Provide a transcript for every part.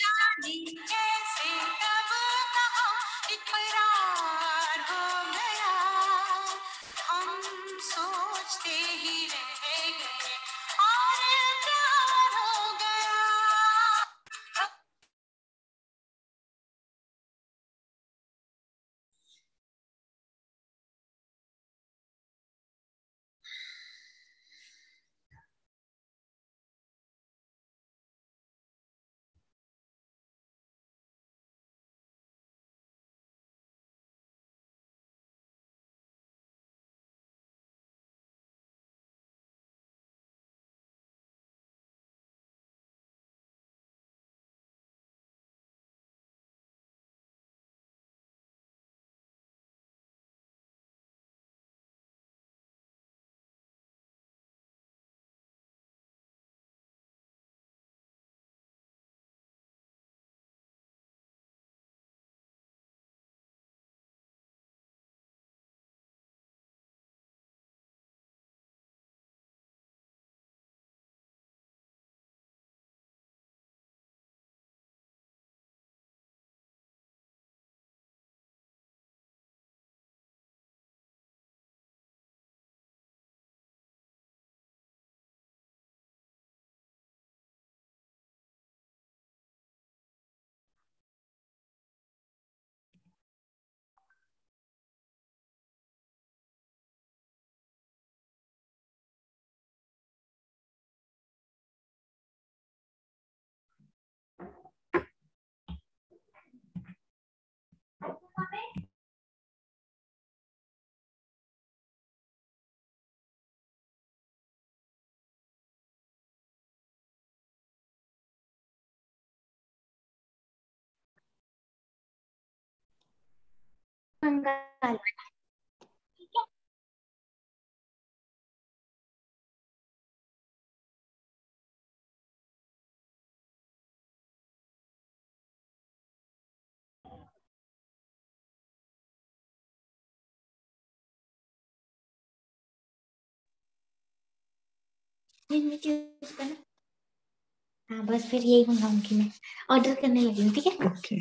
जाने कैसे कब कहाँ इकरार हो गया, हम सोचते ही रह गए और प्यार हो गया। बंगाल। हाँ बस फिर यही मंगाऊंगी, मैं ऑर्डर करने लगी हूँ, ठीक है। Okay.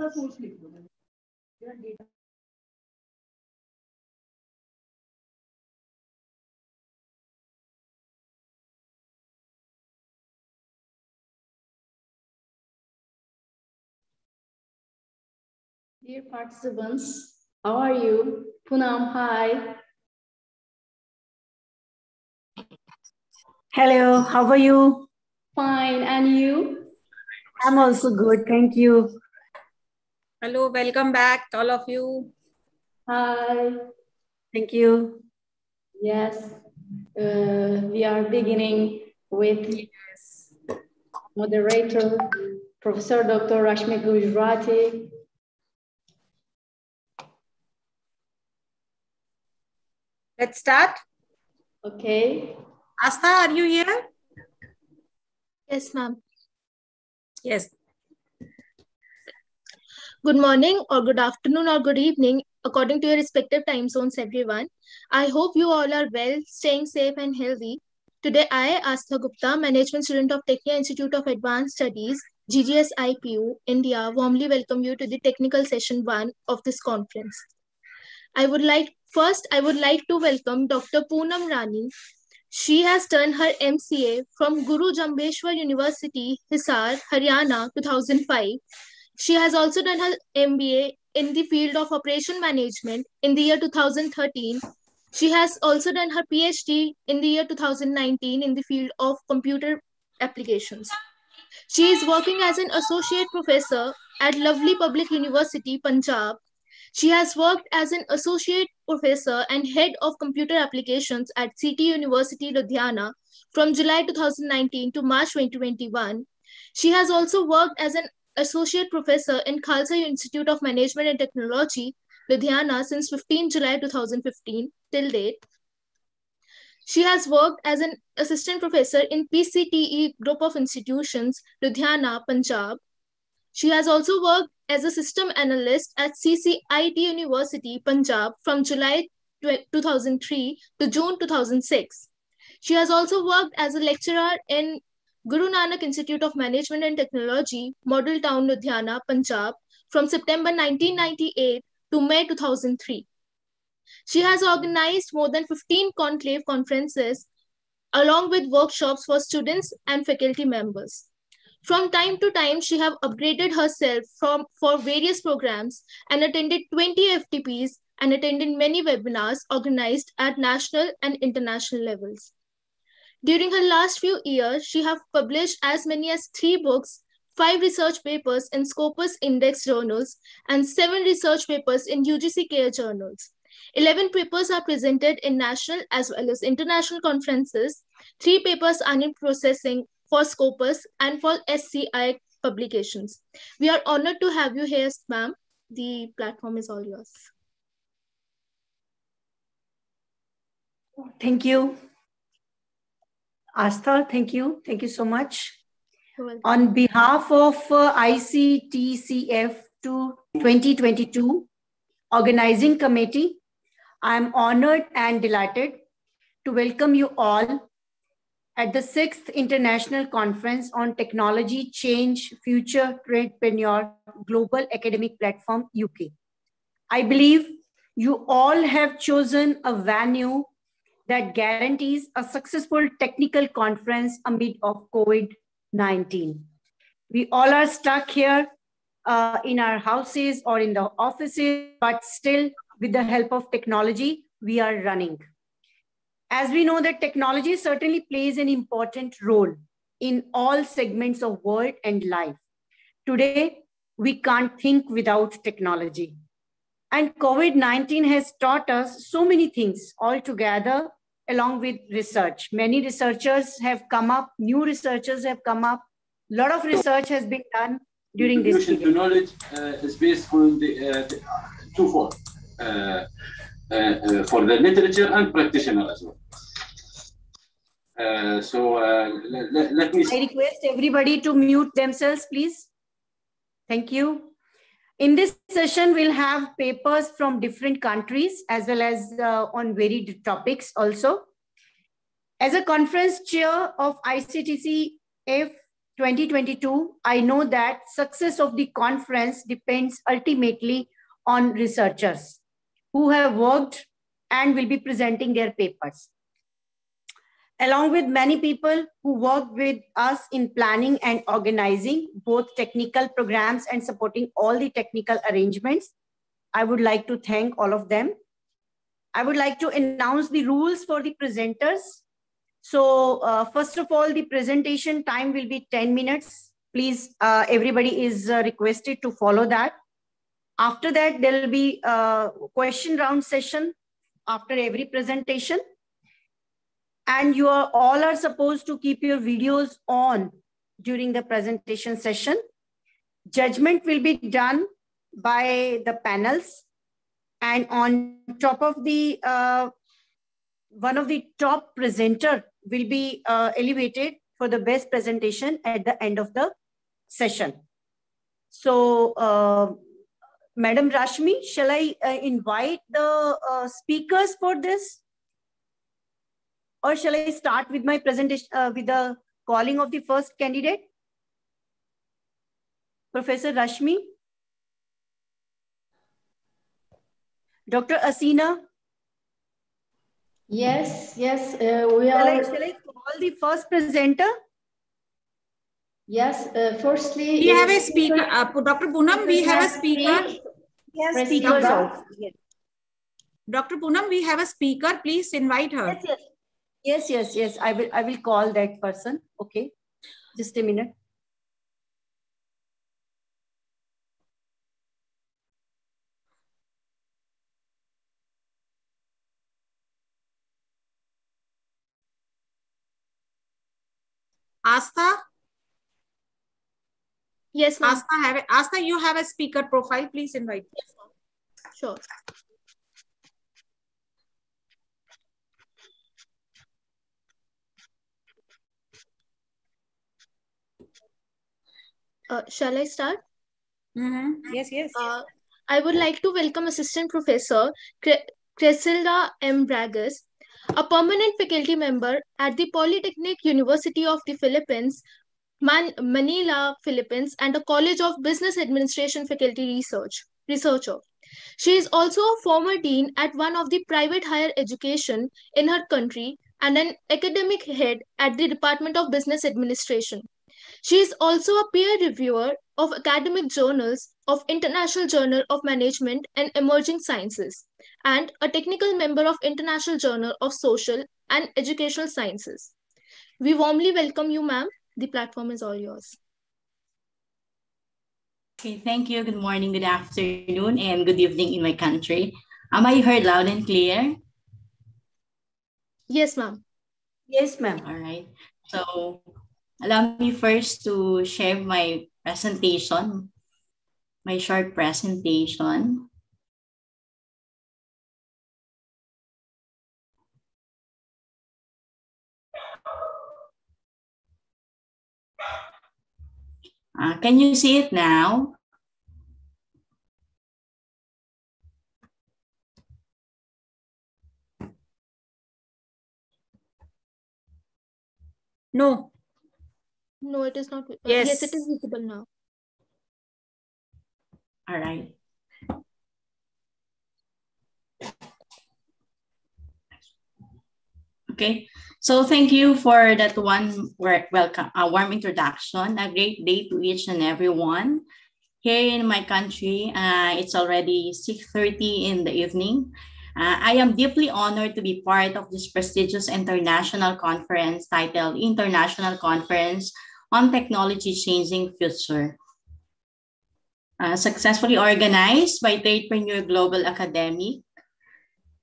Dear participants, how are you? Poonam, hi. Hello, how are you? Fine, and you? I'm also good, thank you. Hello, welcome back, all of you. Hi. Thank you. Yes, we are beginning with moderator, Professor Dr. Rashmi Gujrati. Let's start. Okay. Astha, are you here? Yes, ma'am. Yes. Good morning or good afternoon or good evening, according to your respective time zones, everyone. I hope you all are well, staying safe and healthy. Today, I, Astha Gupta, Management Student of Technia Institute of Advanced Studies, GGS IPU, India, warmly welcome you to the technical session 1 of this conference. I would like to welcome Dr. Poonam Rani. She has done her MCA from Guru Jambheshwar University, Hisar, Haryana, 2005. She has also done her MBA in the field of operation management in the year 2013. She has also done her PhD in the year 2019 in the field of computer applications. She is working as an associate professor at Lovely Public University, Punjab. She has worked as an associate professor and head of computer applications at City University, Ludhiana from July 2019 to March 2021. She has also worked as an associate professor in Khalsa Institute of Management and Technology, Ludhiana since 15 July 2015 till date. She has worked as an assistant professor in PCTE Group of Institutions, Ludhiana, Punjab. She has also worked as a system analyst at CCIT University, Punjab from July 2003 to June 2006. She has also worked as a lecturer in Guru Nanak Institute of Management and Technology, Model Town, Ludhiana, Punjab from September 1998 to May 2003. She has organized more than 15 conclave conferences along with workshops for students and faculty members. From time to time, she have upgraded herself for various programs and attended 20 FTPs and attended many webinars organized at national and international levels. During her last few years, she have published as many as 3 books, 5 research papers in Scopus Index journals, and 7 research papers in UGC Care journals. 11 papers are presented in national as well as international conferences. 3 papers are in processing for Scopus and for SCI publications. We are honored to have you here, ma'am. The platform is all yours. Thank you. Astha, thank you. Thank you so much. On behalf of Ictcf to 2022 Organizing Committee, I am honored and delighted to welcome you all at the 6th International Conference on Technology Change Future Trendpreneur Global Academic Platform UK. I believe you all have chosen a venue that guarantees a successful technical conference amid of COVID-19. We all are stuck here in our houses or in the offices, but still with the help of technology, we are running. As we know that technology certainly plays an important role in all segments of world and life. Today, we can't think without technology. And COVID-19 has taught us so many things altogether along with research. Many researchers have come up, new researchers have come up. A lot of research has been done during this period. To knowledge is based on the twofold, for the literature and practitioner as well. Let me... I request everybody to mute themselves, please. Thank you. In this session, we'll have papers from different countries as well as on varied topics also. As a conference chair of ICTCF 2022, I know that success of the conference depends ultimately on researchers who have worked and will be presenting their papers, along with many people who worked with us in planning and organizing both technical programs and supporting all the technical arrangements. I would like to thank all of them. I would like to announce the rules for the presenters. So first of all, the presentation time will be 10 minutes. Please, everybody is requested to follow that. After that, there will be a question round session after every presentation. And you are all are supposed to keep your videos on during the presentation session. Judgment will be done by the panels. And on top of the, one of the top presenter will be elevated for the best presentation at the end of the session. So, Madam Rashmi, shall I invite the speakers for this? Or shall I start with my presentation, with the calling of the first candidate? Professor Rashmi? Dr. Asina? Yes, yes, we are. Shall I call the first presenter? Yes, firstly. We have a speaker, Dr. Poonam, we have a speaker. Yes, speakers also. Yes. Dr. Poonam, we have a speaker. Please invite her. Yes, yes. Yes. I will call that person. Okay. Just a minute. Asta? Yes, ma'am. Asta, you have a speaker profile. Please invite. Yes, ma'am. Sure. Shall I start? Yes. I would like to welcome Assistant Professor Cresilda M. Bragas, a permanent faculty member at the Polytechnic University of the Philippines, Manila, Philippines, and a College of Business Administration faculty researcher. She is also a former dean at one of the private higher education in her country and an academic head at the Department of Business Administration. She is also a peer reviewer of academic journals of International Journal of Management and Emerging Sciences and a technical member of International Journal of Social and Educational Sciences. We warmly welcome you, ma'am. The platform is all yours. Okay, thank you. Good morning, good afternoon, and good evening in my country. Am I heard loud and clear? Yes, ma'am. Yes, ma'am. All right. So allow me first to share my presentation, my short presentation. Can you see it now? No. No, it is not. Yes. Yes, it is visible now. All right. Okay, so thank you for that one warm introduction. A great day to each and everyone. Here in my country, it's already 6:30 in the evening. I am deeply honored to be part of this prestigious international conference titled International Conference on Technology Changing Future. Successfully organized by Trade Global Academy,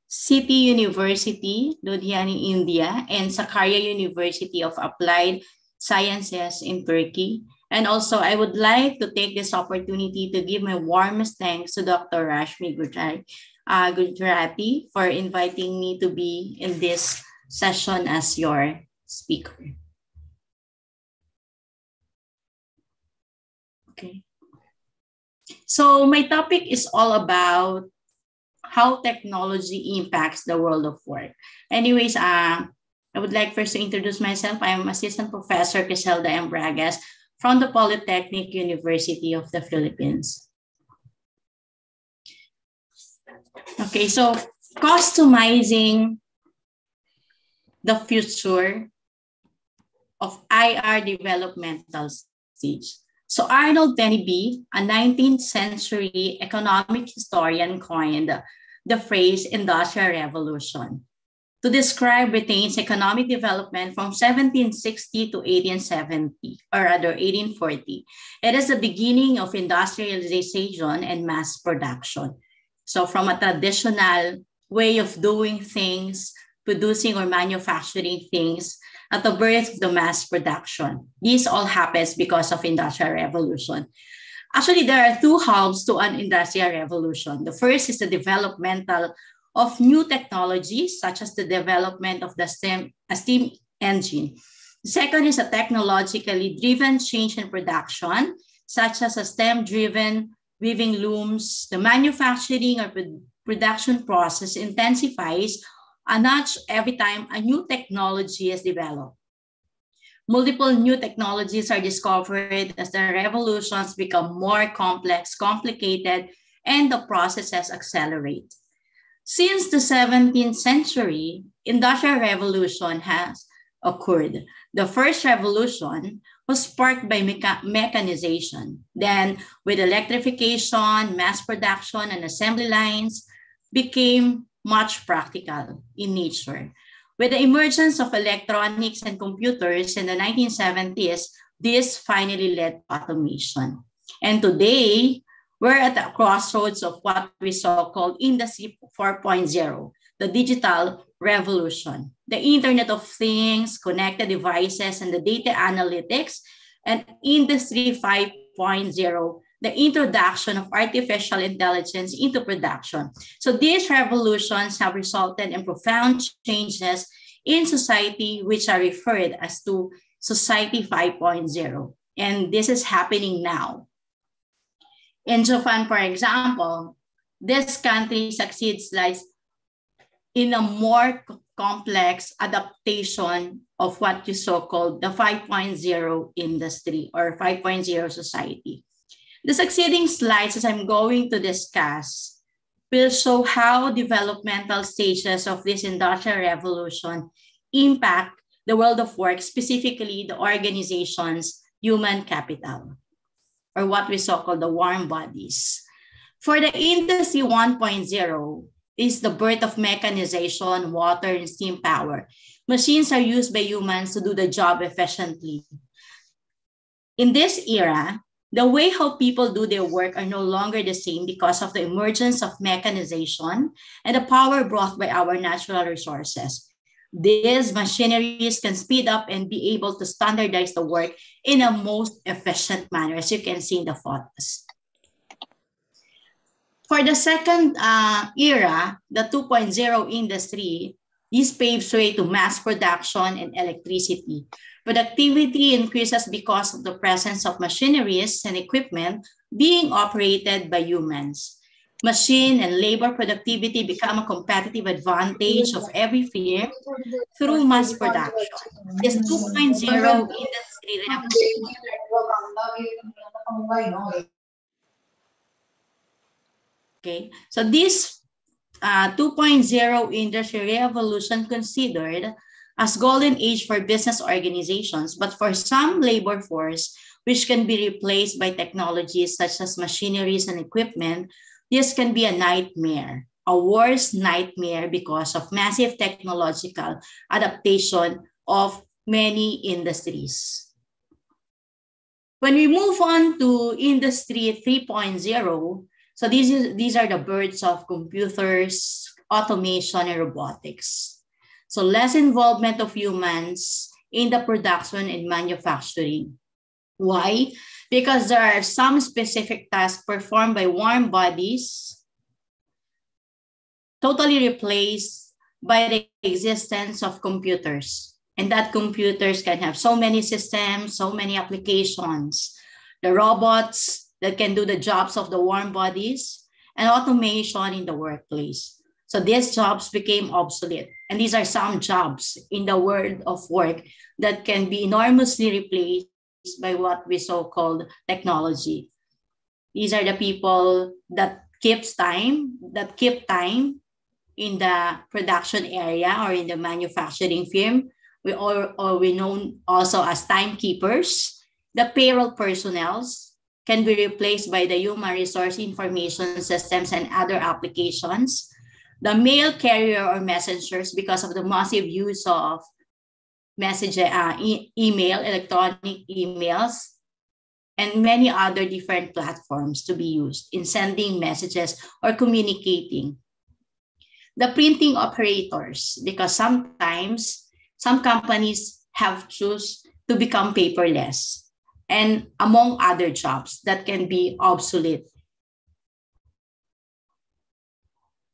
City University, Ludhiana, India, and Sakarya University of Applied Sciences in Turkey. And also, I would like to take this opportunity to give my warmest thanks to Dr. Rashmi Gujrati for inviting me to be in this session as your speaker. Okay. So my topic is all about how technology impacts the world of work. Anyways, I would like first to introduce myself. I am Assistant Professor Cresilda M. Bragas from the Polytechnic University of the Philippines. Okay, so customizing the future of IR developmental stage. So Arnold Denby, a 19th century economic historian, coined the phrase Industrial Revolution to describe Britain's economic development from 1760 to 1870, or rather 1840. It is the beginning of industrialization and mass production. So from a traditional way of doing things, producing or manufacturing things, at the birth of the mass production. This all happens because of Industrial Revolution. Actually, there are two halves to an Industrial Revolution. The first is the developmental of new technologies, such as the development of the steam engine. The second is a technologically driven change in production, such as a steam-driven weaving looms. The manufacturing or production process intensifies a notch every time a new technology is developed. Multiple new technologies are discovered as the revolutions become more complex, complicated, and the processes accelerate. Since the 17th century, Industrial Revolution has occurred. The first revolution was sparked by mechanization. Then, with electrification, mass production, and assembly lines became much practical in nature. With the emergence of electronics and computers in the 1970s, this finally led to automation. And today, we're at the crossroads of what we so-called Industry 4.0, the digital revolution. The Internet of Things, connected devices, and the data analytics, and Industry 5.0, the introduction of artificial intelligence into production. So these revolutions have resulted in profound changes in society, which are referred as to Society 5.0. And this is happening now. In Japan, for example, this country succeeds in a more complex adaptation of what you so-called the 5.0 industry or 5.0 society. The succeeding slides, as I'm going to discuss, will show how developmental stages of this industrial revolution impact the world of work, specifically the organization's human capital, or what we so-called the warm bodies. For the Industry 1.0 is the birth of mechanization, water, and steam power. Machines are used by humans to do the job efficiently. In this era, the way how people do their work are no longer the same because of the emergence of mechanization and the power brought by our natural resources. These machineries can speed up and be able to standardize the work in a most efficient manner, as you can see in the photos. For the second era, the 2.0 industry, this paves way to mass production and electricity. Productivity increases because of the presence of machineries and equipment being operated by humans. Machine and labor productivity become a competitive advantage of every firm through mass production. This 2.0 industry okay, so this 2.0 industry revolution considered as golden age for business organizations, but for some labor force, which can be replaced by technologies such as machineries and equipment, this can be a nightmare, a worse nightmare because of massive technological adaptation of many industries. When we move on to Industry 3.0, so these are the births of computers, automation, and robotics. So less involvement of humans in the production and manufacturing. Why? Because there are some specific tasks performed by warm bodies totally replaced by the existence of computers. And that computers can have so many systems, so many applications. The robots that can do the jobs of the warm bodies and automation in the workplace. So these jobs became obsolete. And these are some jobs in the world of work that can be enormously replaced by what we so-called technology. These are the people that keep time in the production area or in the manufacturing firm. We know also as timekeepers. The payroll personnel can be replaced by the human resource information systems and other applications. The mail carrier or messengers, because of the massive use of email, electronic emails, and many other different platforms to be used in sending messages or communicating. The printing operators, because sometimes some companies have choose to become paperless, and among other jobs that can be obsolete.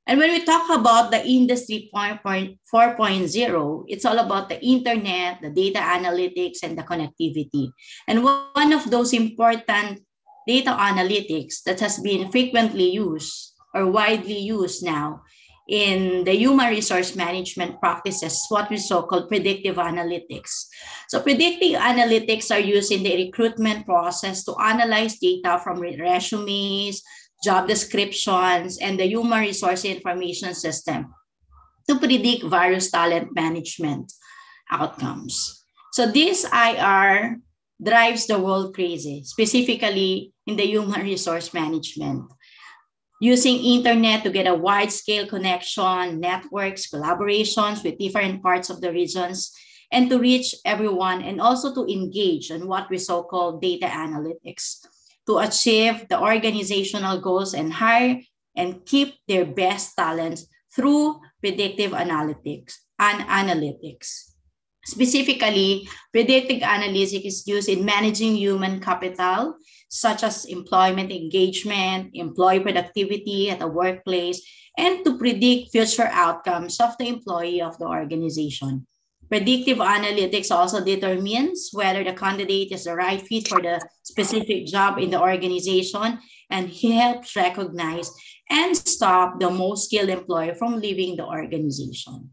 And when we talk about the Industry 4.0, it's all about the internet, the data analytics, and the connectivity. And one of those important data analytics that has been frequently used or widely used now in the human resource management practices, what we so-called predictive analytics. So predictive analytics are used in the recruitment process to analyze data from resumes, job descriptions, and the human resource information system to predict various talent management outcomes. So this IR drives the world crazy, specifically in the human resource management. Using internet to get a wide-scale connection, networks, collaborations with different parts of the regions, and to reach everyone, and also to engage in what we so-called data analytics to achieve the organizational goals and hire and keep their best talents through predictive analytics. Specifically, predictive analytics is used in managing human capital, such as employment engagement, employee productivity at the workplace, and to predict future outcomes of the employee of the organization. Predictive analytics also determines whether the candidate is the right fit for the specific job in the organization and helps recognize and stop the most skilled employee from leaving the organization.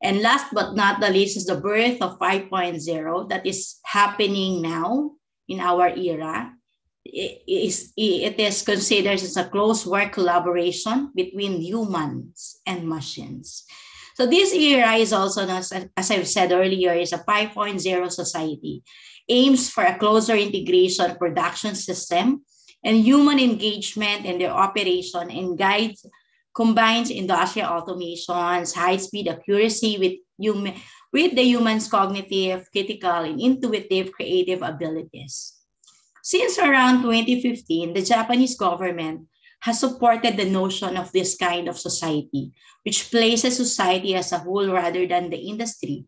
And last but not the least is the birth of 5.0 that is happening now in our era. It is considered as a close work collaboration between humans and machines. So this era is also, as I've said earlier, is a 5.0 society, aims for a closer integration production system and human engagement in their operation and guides, combines industrial automations, high-speed accuracy with the human's cognitive, critical, and intuitive creative abilities. Since around 2015, the Japanese government has supported the notion of this kind of society, which places society as a whole rather than the industry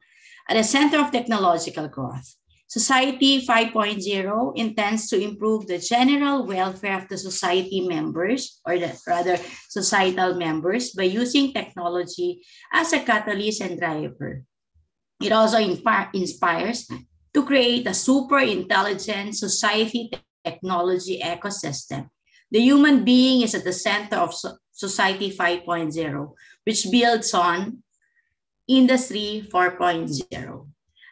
at the center of technological growth. Society 5.0 intends to improve the general welfare of the society members, or rather societal members, by using technology as a catalyst and driver. It also inspires to create a super intelligent society technology ecosystem. The human being is at the center of Society 5.0, which builds on Industry 4.0.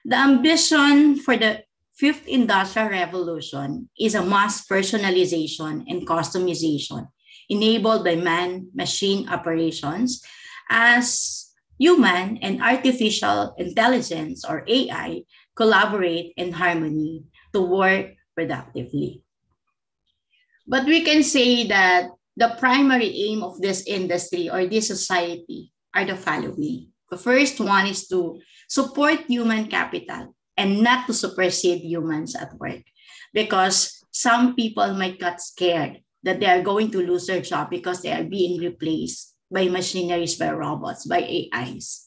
The ambition for the fifth industrial revolution is a mass personalization and customization enabled by man-machine operations as human and artificial intelligence, or AI, collaborate in harmony to work productively. But we can say that the primary aim of this industry or this society are the following. The first one is to support human capital and not to supersede humans at work, because some people might get scared that they are going to lose their job because they are being replaced by machineries, by robots, by AIs.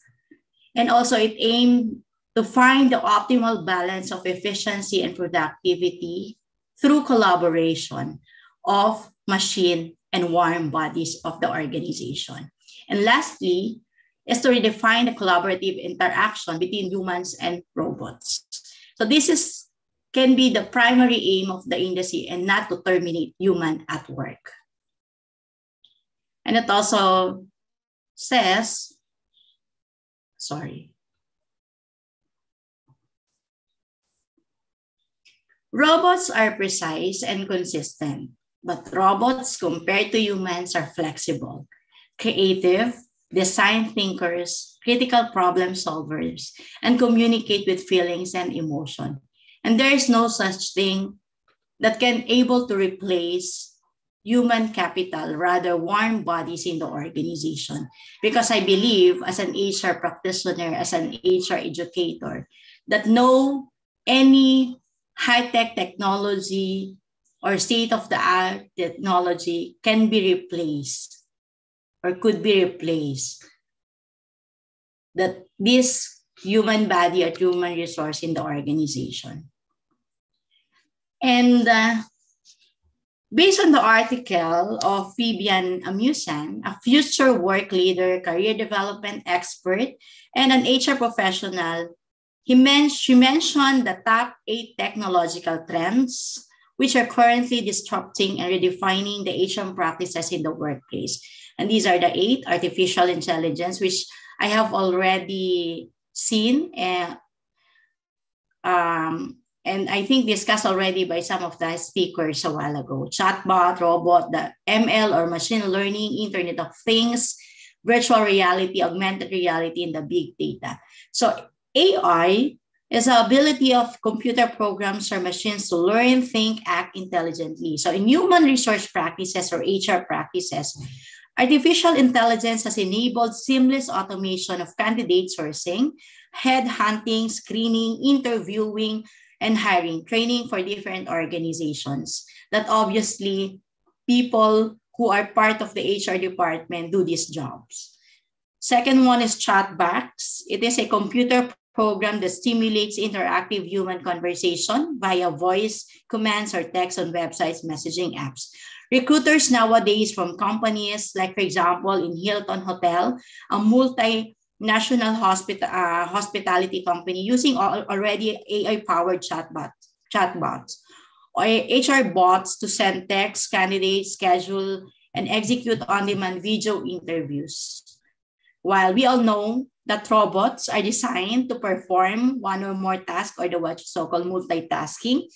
And also it aimed to find the optimal balance of efficiency and productivity through collaboration of machine and warm bodies of the organization. And lastly, is to redefine the collaborative interaction between humans and robots. So this can be the primary aim of the industry and not to terminate human at work. And it also says, Robots are precise and consistent, but robots compared to humans are flexible, creative, design thinkers, critical problem solvers, and communicate with feelings and emotion. And there is no such thing that can able to replace human capital, rather warm bodies in the organization. Because I believe as an HR practitioner, as an HR educator, that no any high-tech technology or state-of-the-art technology can be replaced or could be replaced. That this human body or human resource in the organization. And based on the article of Fabian Amusan, a future work leader, career development expert, and an HR professional, she mentioned the top 8 technological trends which are currently disrupting and redefining the HR practices in the workplace. And these are the 8: artificial intelligence, which I have already seen and I think discussed already by some of the speakers a while ago. Chatbot, robot, the ML or machine learning, Internet of Things, virtual reality, augmented reality, and the big data. So AI is the ability of computer programs or machines to learn, think, act intelligently. So in human resource practices or HR practices, artificial intelligence has enabled seamless automation of candidate sourcing, headhunting, screening, interviewing, and hiring, training for different organizations that obviously people who are part of the HR department do these jobs. Second one is chatbots. It is a computer program that stimulates interactive human conversation via voice commands or text on websites, messaging apps. Recruiters nowadays from companies like, for example, in Hilton Hotel, a multinational hospitality company using already AI-powered chatbots or HR bots to send text, candidates, schedule, and execute on-demand video interviews. While we all know that robots are designed to perform one or more tasks, or the what so-called multitasking,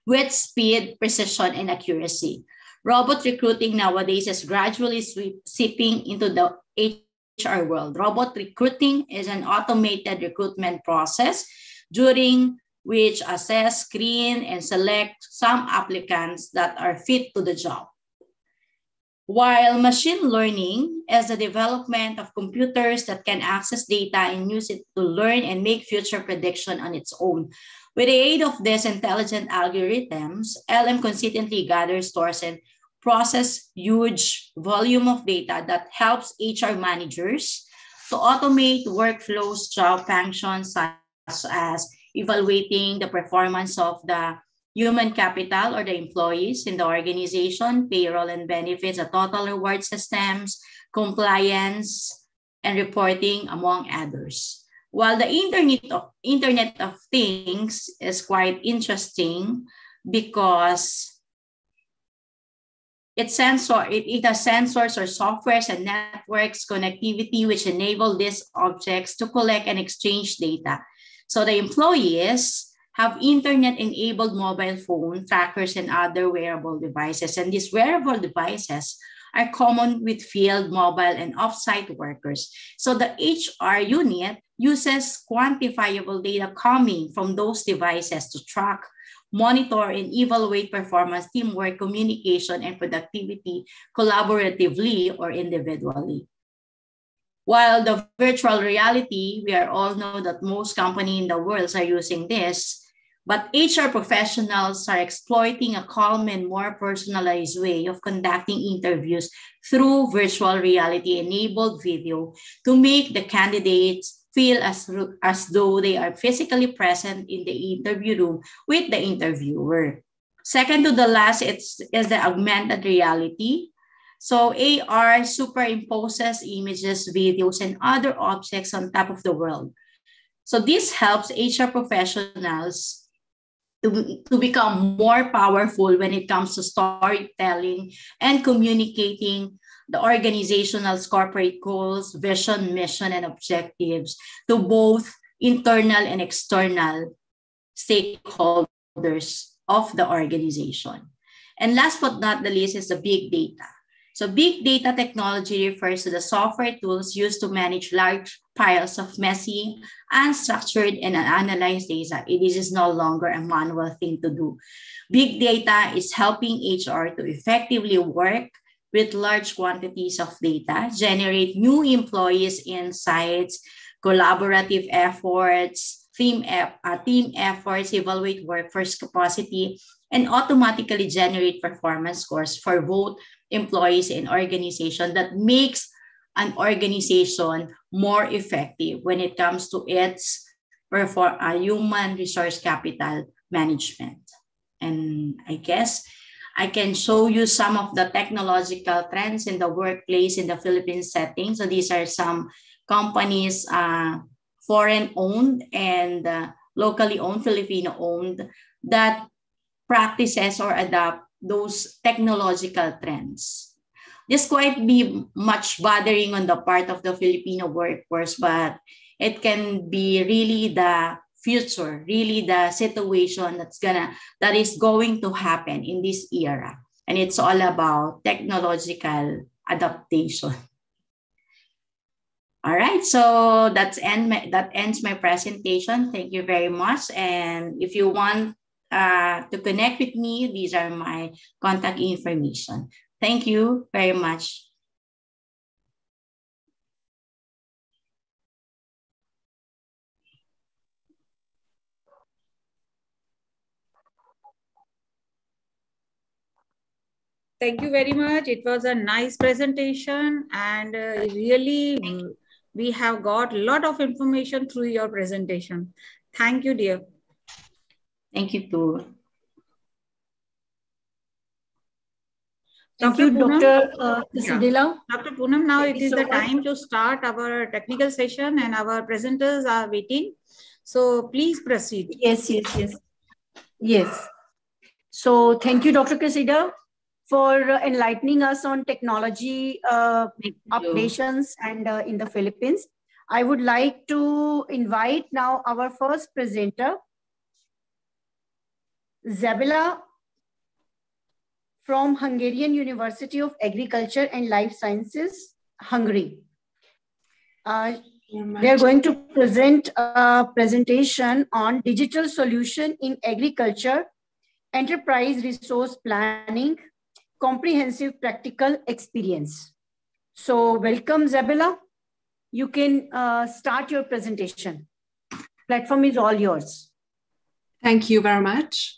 with speed, precision, and accuracy. Robot recruiting nowadays is gradually seeping into the HR world. Robot recruiting is an automated recruitment process during which assess, screen, and select some applicants that are fit to the job. While machine learning is the development of computers that can access data and use it to learn and make future prediction on its own. With the aid of these intelligent algorithms, LM consistently gathers, stores, and processes huge volume of data that helps HR managers to automate workflows, job functions, such as evaluating the performance of the human capital or the employees in the organization, payroll and benefits, the total reward systems, compliance, and reporting, among others. While the Internet of Things is quite interesting because it has sensors or softwares and networks connectivity which enable these objects to collect and exchange data. So the employees have internet-enabled mobile phone trackers and other wearable devices. And these wearable devices are common with field, mobile, and off-site workers. So the HR unit uses quantifiable data coming from those devices to track, monitor, and evaluate performance, teamwork, communication, and productivity collaboratively or individually. While the virtual reality, we all know that most companies in the world are using this, but HR professionals are exploiting a calm and more personalized way of conducting interviews through virtual reality-enabled video to make the candidates feel as though they are physically present in the interview room with the interviewer. Second to the last is the augmented reality. So AR superimposes images, videos, and other objects on top of the world. So this helps HR professionals to become more powerful when it comes to storytelling and communicating the organization's corporate goals, vision, mission, and objectives to both internal and external stakeholders stakeholders of the organization. And last but not the least is the big data. So big data technology refers to the software tools used to manage large piles of messy, unstructured, and unanalyzed data. This is no longer a manual thing to do. Big data is helping HR to effectively work with large quantities of data, generate new employees insights, collaborative efforts, team efforts, evaluate workforce capacity, and automatically generate performance scores for both employees and organization that makes an organization more effective when it comes to its human resource capital management. And I guess I can show you some of the technological trends in the workplace in the Philippine setting. So these are some companies, foreign-owned and locally owned, Filipino-owned, that practices or adopt those technological trends. This quite be much bothering on the part of the Filipino workforce, but it can be really the future, really the situation that is going to happen in this era. And it's all about technological adaptation. All right, so that ends my presentation. Thank you very much. And if you want to connect with me, these are my contact information. Thank you very much. Thank you very much. It was a nice presentation, and really we have got a lot of information through your presentation. Thank you, dear. Thank you too. Thank you, Dr. Isidela. Dr. Poonam, now it is the time to start our technical session and our presenters are waiting. So please proceed. Yes. So thank you, Dr. Cressida, for enlightening us on technology updations and in the Philippines. I would like to invite now our first presenter, Zabela from Hungarian University of Agriculture and Life Sciences, Hungary. They're going to present a presentation on digital solution in agriculture, enterprise resource planning, comprehensive practical experience. So welcome, Zabela. You can start your presentation. Platform is all yours. Thank you very much.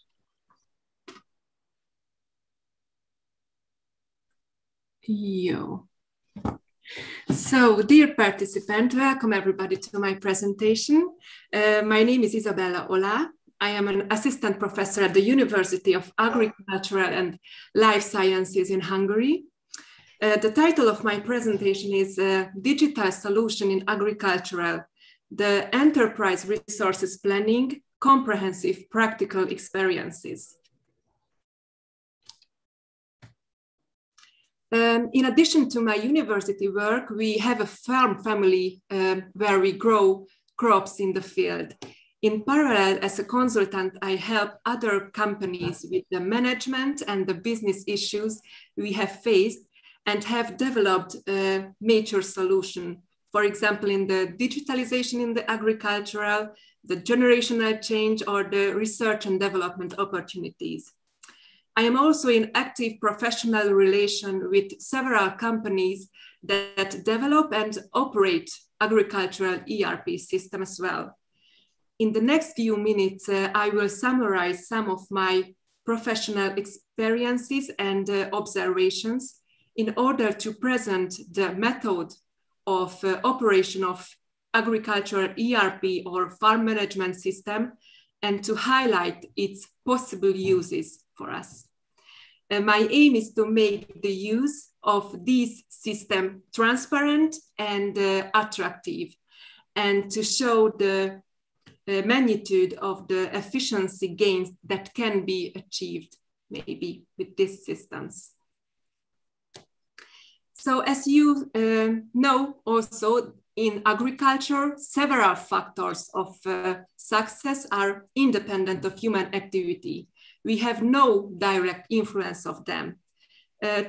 So, dear participant, welcome everybody to my presentation. My name is Isabella Ola. I am an assistant professor at the University of Agricultural and Life Sciences in Hungary. The title of my presentation is Digital Solution in Agricultural, the Enterprise Resources Planning, Comprehensive Practical Experiences. In addition to my university work, we have a farm family where we grow crops in the field. In parallel, as a consultant, I help other companies with the management and the business issues we have faced and have developed a major solution. For example, in the digitalization in the agricultural, the generational change, or the research and development opportunities. I am also in active professional relation with several companies that develop and operate agricultural ERP systems as well. In the next few minutes, I will summarize some of my professional experiences and observations in order to present the method of operation of agricultural ERP or farm management system and to highlight its possible uses for us. My aim is to make the use of this system transparent and attractive, and to show the magnitude of the efficiency gains that can be achieved maybe with these systems. So as you know also, in agriculture, several factors of success are independent of human activity. We have no direct influence of them.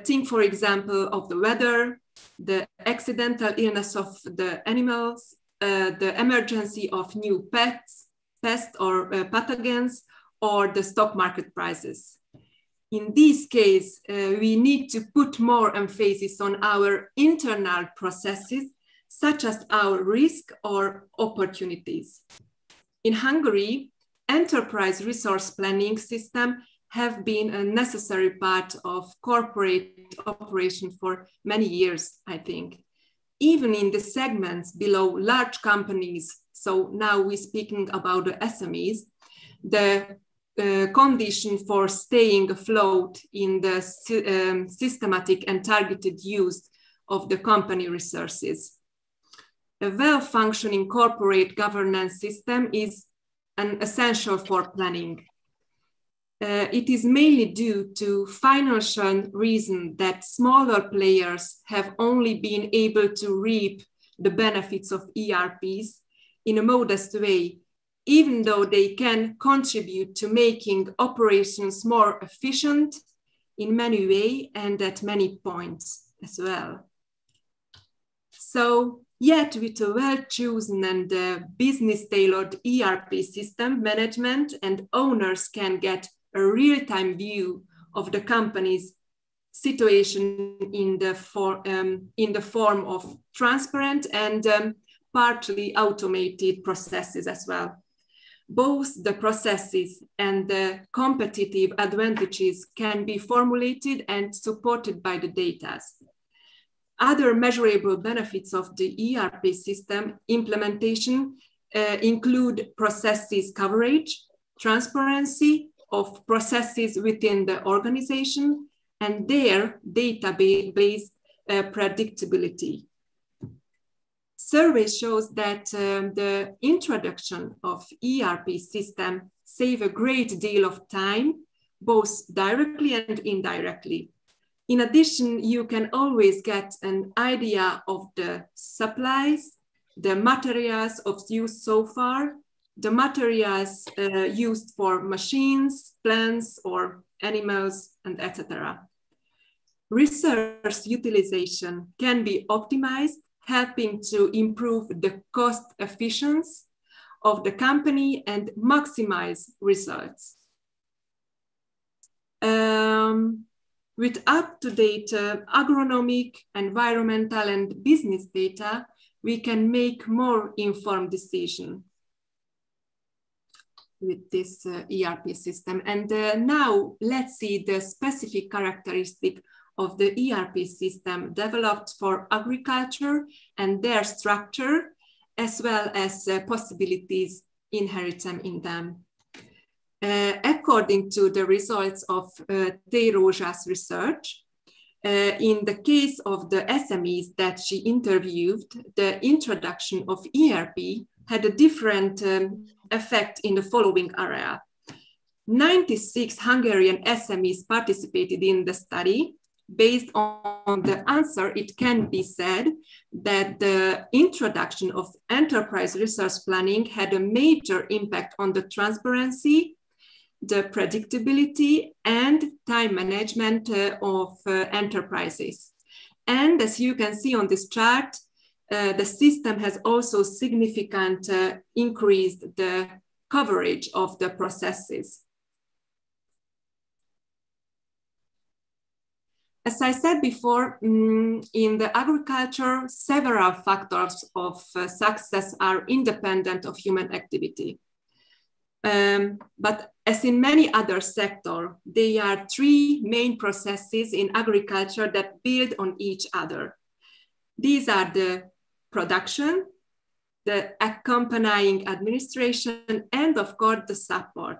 Think, for example, of the weather, the accidental illness of the animals, the emergency of new pests or pathogens, or the stock market prices. In this case, we need to put more emphasis on our internal processes, such as our risk or opportunities. In Hungary, enterprise resource planning systems have been a necessary part of corporate operation for many years, I think. Even in the segments below large companies, so now we're speaking about the SMEs, the condition for staying afloat in the systematic and targeted use of the company resources. A well-functioning corporate governance system is an essential for planning. It is mainly due to financial reason that smaller players have only been able to reap the benefits of ERPs in a modest way, even though they can contribute to making operations more efficient in many ways and at many points as well. So, yet with a well-chosen and business-tailored ERP system, management and owners can get a real-time view of the company's situation in the form of transparent and partly automated processes as well. Both the processes and the competitive advantages can be formulated and supported by the data. Other measurable benefits of the ERP system implementation include processes coverage, transparency of processes within the organization, and their database predictability. Survey shows that the introduction of ERP system save a great deal of time, both directly and indirectly. In addition, you can always get an idea of the supplies, the materials of use so far, the materials used for machines, plants, or animals, and etc. Resource utilization can be optimized, helping to improve the cost efficiency of the company and maximize results. With up-to-date agronomic, environmental, and business data, we can make more informed decisions with this ERP system. And now let's see the specific characteristic of the ERP system developed for agriculture and their structure, as well as possibilities inherent in them. According to the results of T. Rózsa's research, in the case of the SMEs that she interviewed, the introduction of ERP had a different effect in the following area. 96 Hungarian SMEs participated in the study. Based on the answer, it can be said that the introduction of enterprise resource planning had a major impact on the transparency, the predictability, and time management of enterprises. And as you can see on this chart, the system has also significantly increased the coverage of the processes. As I said before, in the agriculture, several factors of success are independent of human activity. But as in many other sectors, there are three main processes in agriculture that build on each other. These are the production, the accompanying administration, and of course, the support.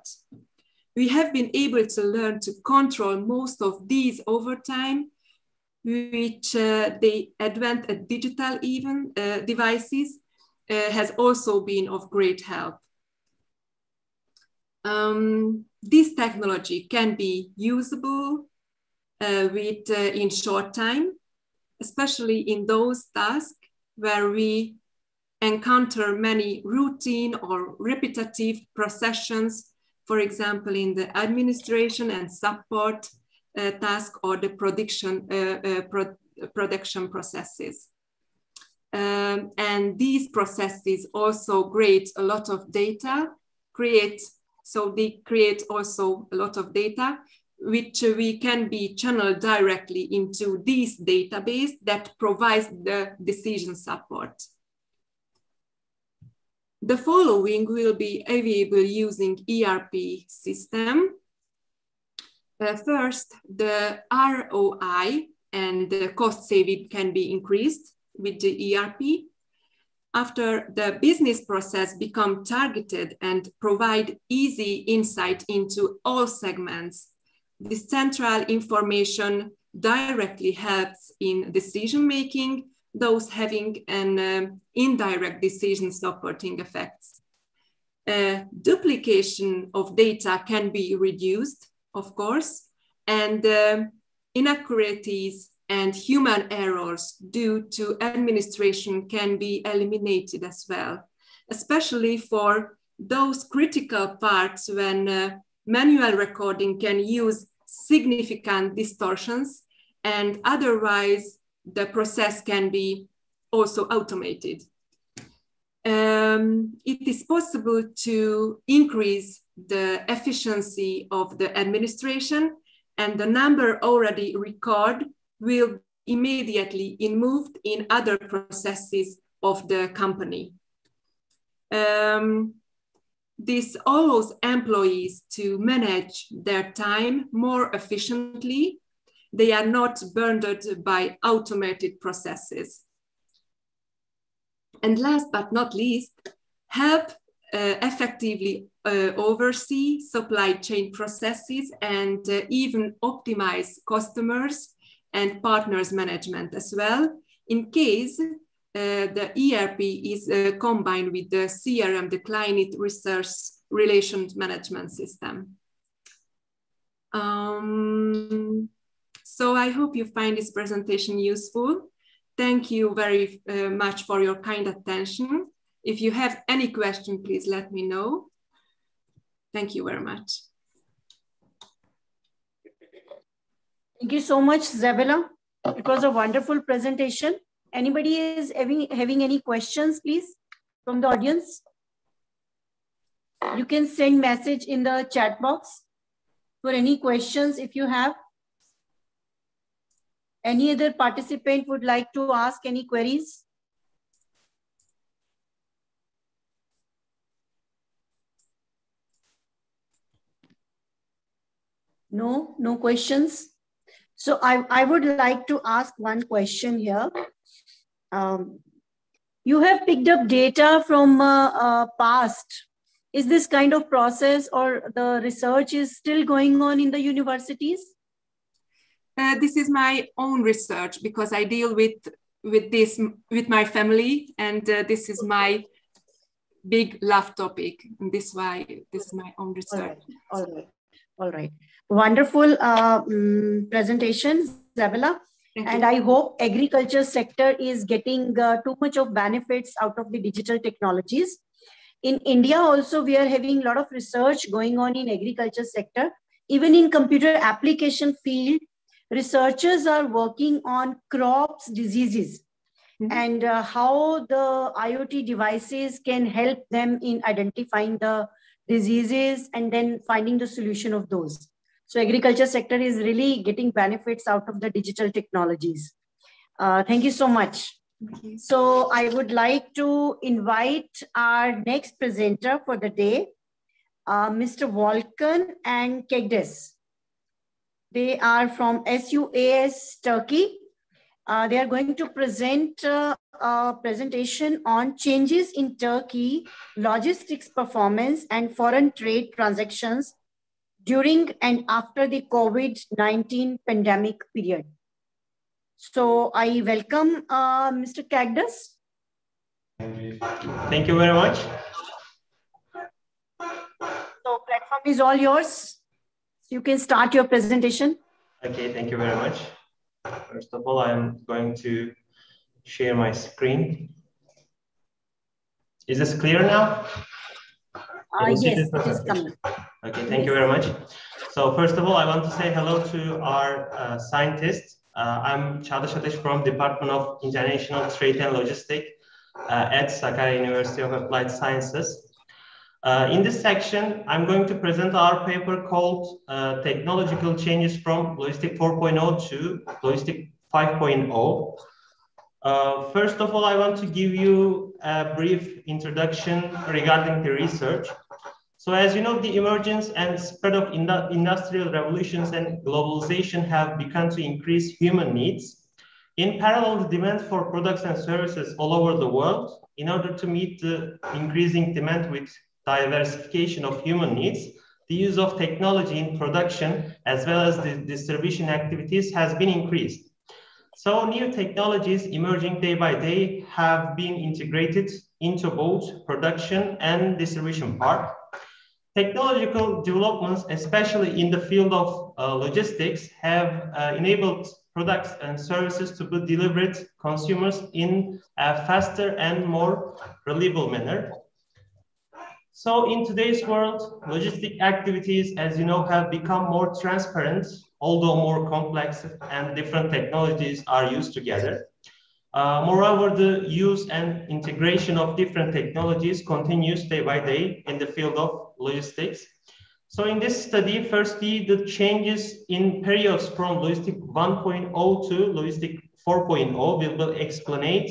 We have been able to learn to control most of these over time, which the advent of digital devices has also been of great help. This technology can be usable in short time, especially in those tasks where we encounter many routine or repetitive processions, for example, in the administration and support task or the production processes. And these processes also create a lot of data, they create also a lot of data, which we can be channeled directly into this database that provides the decision support. The following will be available using ERP system. First, the ROI and the cost saving can be increased with the ERP. After the business process become targeted and provide easy insight into all segments, this central information directly helps in decision-making, those having an indirect decision supporting effects. Duplication of data can be reduced, of course, and inaccuracies and human errors due to administration can be eliminated as well, especially for those critical parts when manual recording can use significant distortions, and otherwise the process can be also automated. It is possible to increase the efficiency of the administration, and the number already recorded will immediately be moved in other processes of the company. This allows employees to manage their time more efficiently. They are not burdened by automated processes. And last but not least, help effectively oversee supply chain processes and even optimize customers and partners management as well, in case the ERP is combined with the CRM, the Client Resource Relations Management System. So I hope you find this presentation useful. Thank you very much for your kind attention. If you have any question, please let me know. Thank you very much. Thank you so much, Zabela. It was a wonderful presentation. Anybody is having any questions, please, from the audience? You can send message in the chat box for any questions if you have. Any other participant would like to ask any queries? No, no questions. So I would like to ask one question here. You have picked up data from past. Is this kind of process or the research is still going on in the universities? This is my own research because I deal with this with my family, and this is my big love topic. And this is why this is my own research. All right. Wonderful presentation, Zabela. And I hope agriculture sector is getting too much of benefits out of the digital technologies. In India also, we are having a lot of research going on in agriculture sector. Even in computer application field, researchers are working on crops diseases and how the IoT devices can help them in identifying the diseases and then finding the solution of those. So agriculture sector is really getting benefits out of the digital technologies. Thank you so much. So I would like to invite our next presenter for the day, Mr. Volkan and Kegdes. They are from SUAS Turkey. They are going to present a presentation on changes in Turkey logistics performance and foreign trade transactions during and after the COVID-19 pandemic period. So I welcome Mr. Kegdes. Thank you very much. So platform is all yours. You can start your presentation. Okay, thank you very much. First of all, I'm going to share my screen. Is this clear now? Yes, it is coming. Okay, thank you very much. So first of all, I want to say hello to our scientists. I'm Çağdaş Ateş from Department of International Trade and Logistics at Sakarya University of Applied Sciences. In this section, I'm going to present our paper called Technological Changes from Logistic 4.0 to Logistic 5.0. First of all, I want to give you a brief introduction regarding the research. So as you know, the emergence and spread of industrial revolutions and globalization have begun to increase human needs. In parallel, the demand for products and services all over the world, in order to meet the increasing demand with diversification of human needs, the use of technology in production as well as the distribution activities has been increased. So new technologies emerging day by day have been integrated into both production and distribution part. Technological developments, especially in the field of logistics, have enabled products and services to be delivered to consumers in a faster and more reliable manner. So in today's world, logistic activities, as you know, have become more transparent, although more complex, and different technologies are used together. Moreover, the use and integration of different technologies continues day by day in the field of logistics. So in this study, firstly, the changes in periods from Logistic 1.0 to Logistic 4.0 will be explained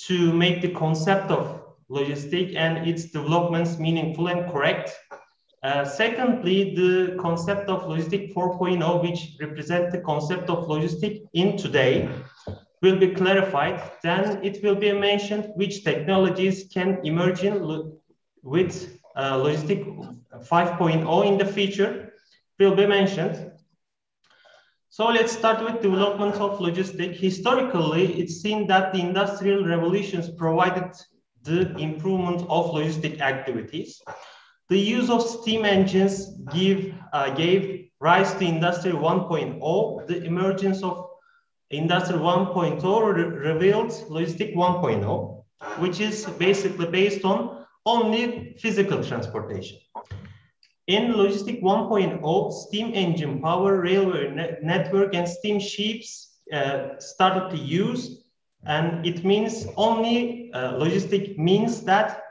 to make the concept of logistic and its developments meaningful and correct. Secondly, the concept of Logistic 4.0, which represents the concept of logistic in today, will be clarified. Then it will be mentioned which technologies can emerge with Logistic 5.0 in the future will be mentioned. So let's start with development of logistics. Historically, it's seen that the industrial revolutions provided the improvement of logistic activities. The use of steam engines gave rise to Industry 1.0. The emergence of Industry 1.0 revealed Logistic 1.0, which is basically based on only physical transportation. In Logistic 1.0, steam engine power, railway network, and steamships started to use, and it means only logistic means that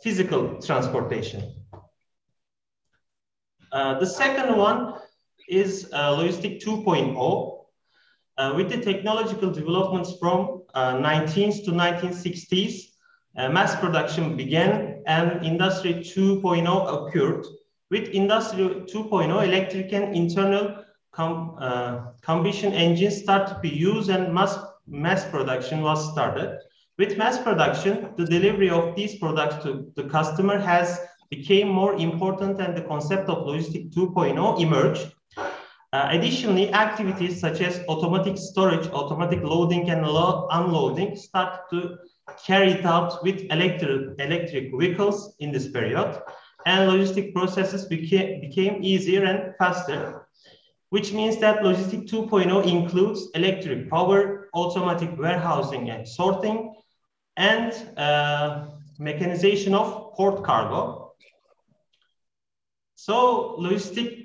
physical transportation. The second one is Logistic 2.0. With the technological developments from 19th to 1960s, mass production began and Industry 2.0 occurred. With Industry 2.0, electric and internal combustion engines started to be used and mass production was started. With mass production, the delivery of these products to the customer has become more important and the concept of Logistic 2.0 emerged. Additionally, activities such as automatic storage, automatic loading and unloading started to carry it out with electric vehicles in this period, and logistic processes became easier and faster, which means that Logistic 2.0 includes electric power, automatic warehousing and sorting, and mechanization of port cargo. So Logistic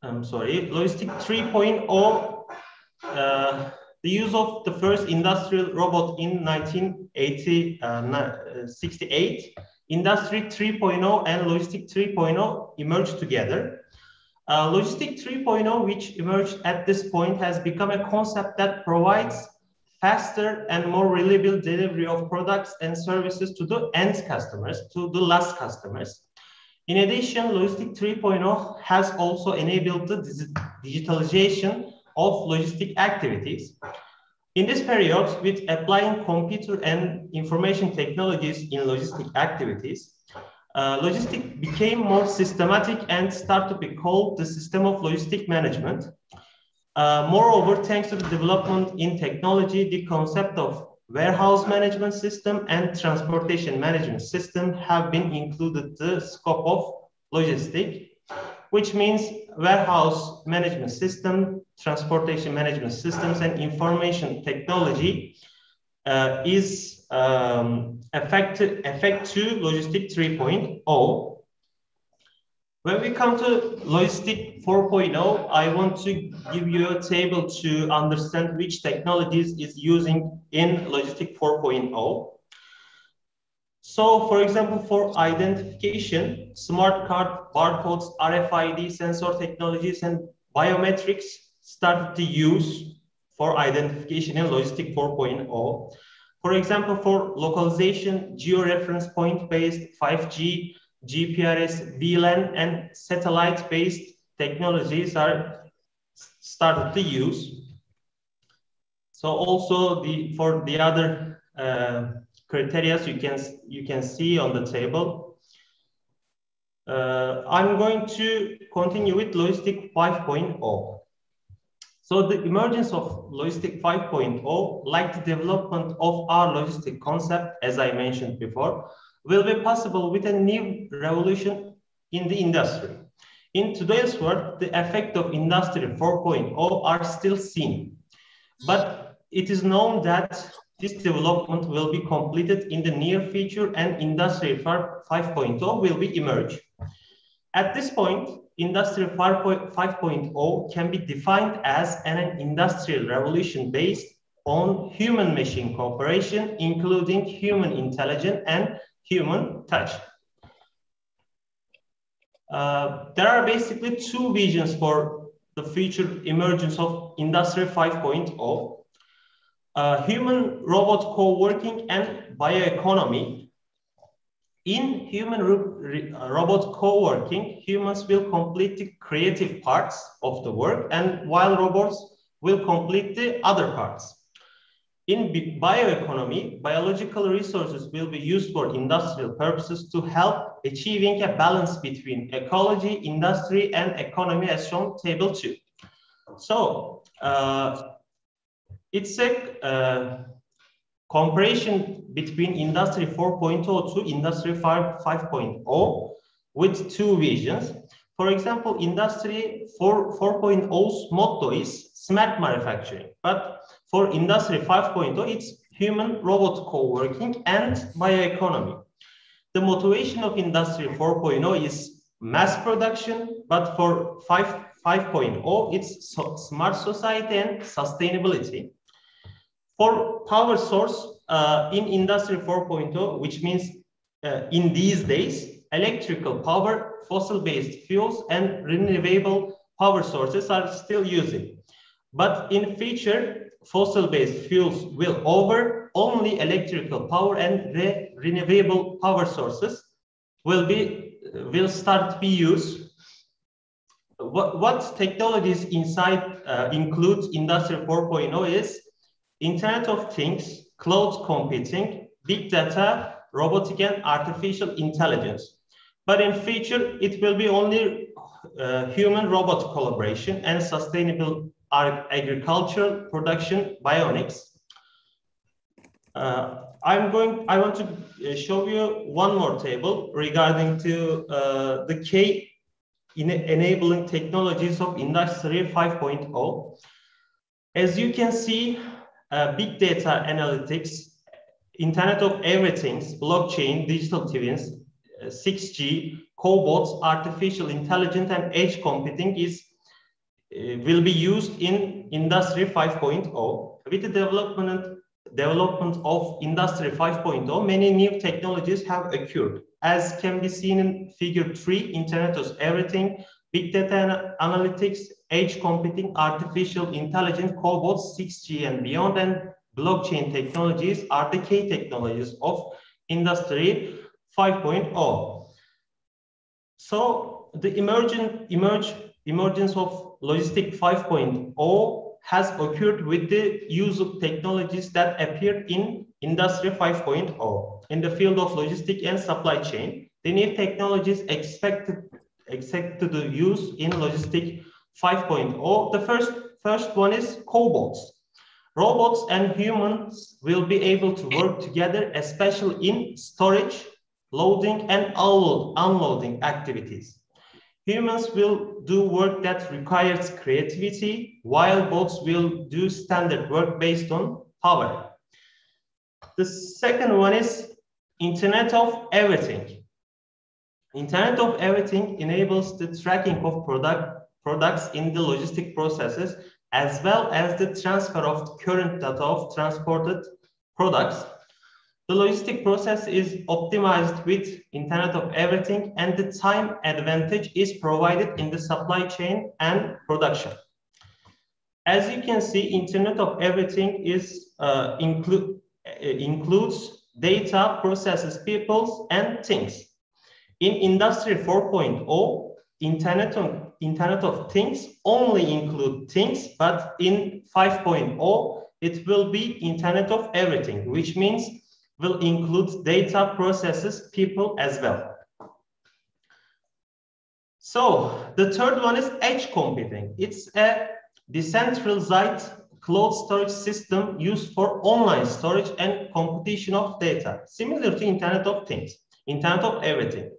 3.0, the use of the first industrial robot in 1968, Industry 3.0 and Logistic 3.0 emerged together. Logistic 3.0, which emerged at this point, has become a concept that provides faster and more reliable delivery of products and services to the end customers, to the last customers. In addition, Logistic 3.0 has also enabled the digitalization of logistic activities. In this period, with applying computer and information technologies in logistic activities, logistic became more systematic and started to be called the system of logistic management. Moreover, thanks to the development in technology, the concept of warehouse management system and transportation management system have been included in the scope of logistic, which means warehouse management system, transportation management systems, and information technology is effect to logistic 3.0. When we come to logistic 4.0, I want to give you a table to understand which technologies is using in logistic 4.0. So, for example, for identification, smart card, barcodes, RFID, sensor technologies, and biometrics started to use for identification in logistic 4.0. For example, for localization, geo-reference point-based 5G, GPRS, VLAN, and satellite-based technologies are started to use. So also for the other criteria you can see on the table. I'm going to continue with logistic 5.0. So the emergence of logistic 5.0, like the development of our logistic concept, as I mentioned before, will be possible with a new revolution in the industry. In today's world, the effect of Industry 4.0 are still seen, but it is known that this development will be completed in the near future and Industry 5.0 will be emerge. At this point, Industry 5.0 can be defined as an industrial revolution based on human-machine cooperation, including human intelligence and human touch. There are basically two visions for the future emergence of Industry 5.0. Human-robot co-working and bioeconomy. In human-robot co-working, humans will complete the creative parts of the work, and while robots will complete the other parts. In bioeconomy, biological resources will be used for industrial purposes to help achieving a balance between ecology, industry, and economy, as shown table 2. So it's a comparison between Industry 4.0 to Industry 5.0 with two visions. For example, Industry 4.0's motto is smart manufacturing, but for Industry 5.0, it's human-robot co-working and bioeconomy. The motivation of Industry 4.0 is mass production, but for 5.0, it's smart society and sustainability. For power source in Industry 4.0, which means in these days, electrical power, fossil-based fuels, and renewable power sources are still using. But in future, fossil-based fuels will over, only electrical power and renewable power sources will start to be used. What technologies inside includes Industry 4.0 is Internet of Things, cloud computing, big data, robotic and artificial intelligence. But in future, it will be only human-robot collaboration and sustainable agricultural production bionics. I want to show you one more table regarding to the key enabling technologies of Industry 5.0. As you can see, big data analytics, Internet of Everything, blockchain, digital twins, 6G, cobots, artificial intelligence, and edge computing will be used in Industry 5.0. With the development of Industry 5.0, many new technologies have occurred. As can be seen in Figure 3, Internet of Everything, big data analytics, edge computing, artificial intelligence, cobots, 6G and beyond, and blockchain technologies are the key technologies of Industry 5.0. So the emergence of Logistic 5.0 has occurred with the use of technologies that appeared in Industry 5.0. In the field of logistics and supply chain, the new technologies expected to use in Logistic 5.0. The first one is cobots. Robots and humans will be able to work together, especially in storage, loading, and unloading activities. Humans will do work that requires creativity, while bots will do standard work based on power. The second one is Internet of Everything. Internet of Everything enables the tracking of products in the logistic processes, as well as the transfer of current data of transported products. The logistic process is optimized with Internet of Everything, and the time advantage is provided in the supply chain and production. As you can see, Internet of Everything is includes data, processes, people, and things. In Industry 4.0, Internet of Things only include things, but in 5.0, it will be Internet of Everything, which means will include data, processes, people as well. So the third one is edge computing. It's a decentralized cloud storage system used for online storage and computation of data, similar to Internet of Things, Internet of Everything.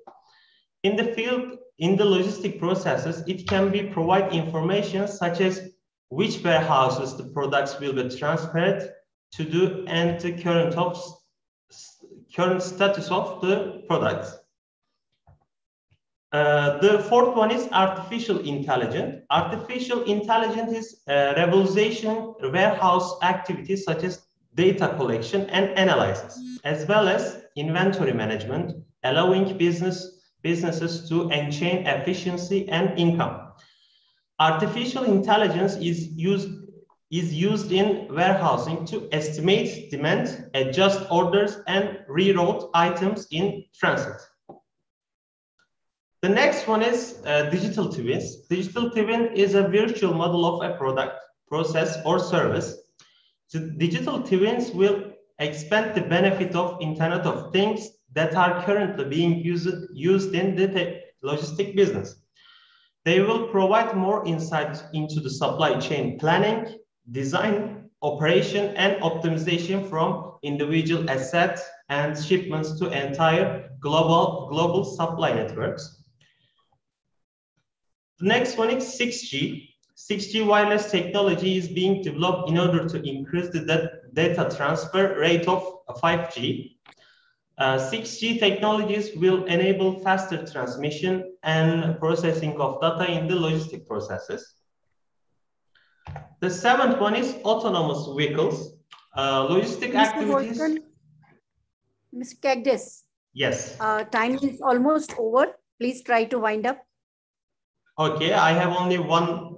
In the field, in the logistic processes, it can be provide information such as which warehouses the products will be transferred to do and the current status of the products. The fourth one is artificial intelligence. Artificial intelligence is revolution warehouse activities such as data collection and analysis, as well as inventory management, allowing businesses to enhance efficiency and income. Artificial intelligence is used in warehousing to estimate demand, adjust orders, and reroute items in transit. The next one is digital twins. Digital twin is a virtual model of a product, process, or service. The digital twins will expand the benefit of Internet of Things that are currently being used in the logistic business. They will provide more insight into the supply chain planning, design, operation, and optimization from individual assets and shipments to entire global supply networks. The next one is 6G. 6G wireless technology is being developed in order to increase the data transfer rate of 5G. 6G technologies will enable faster transmission and processing of data in the logistic processes. The seventh one is autonomous vehicles. Logistic activities. Mr. Cagdis. Yes. Time is almost over. Please try to wind up. Okay, I have only one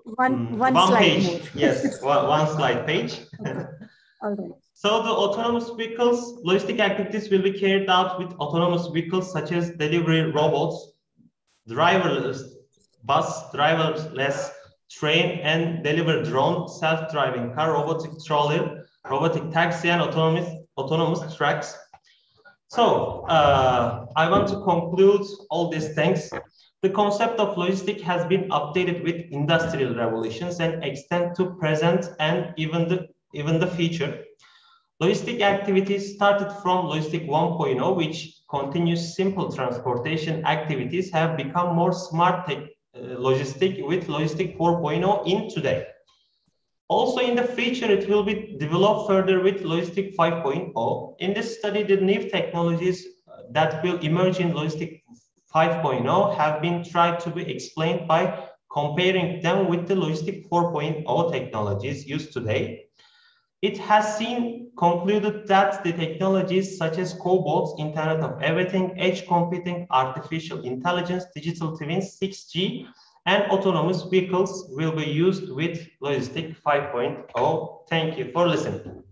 slide page. More. Yes, one slide page. Okay. All right. So the autonomous vehicles, logistic activities will be carried out with autonomous vehicles such as delivery robots, driverless bus, driverless train, and delivery drone, self-driving car, robotic trolley, robotic taxi, and autonomous trucks. So I want to conclude all these things. The concept of logistics has been updated with industrial revolutions and extend to present and even the future. Logistic activities started from Logistic 1.0, which continuous simple transportation activities have become more smart logistic with Logistic 4.0 in today. Also in the future, it will be developed further with Logistic 5.0. In this study, the new technologies that will emerge in Logistic 5.0 have been tried to be explained by comparing them with the Logistic 4.0 technologies used today. It has concluded that the technologies such as cobots, Internet of Everything, edge computing, artificial intelligence, digital twins, 6G, and autonomous vehicles will be used with Logistic 5.0. Thank you for listening.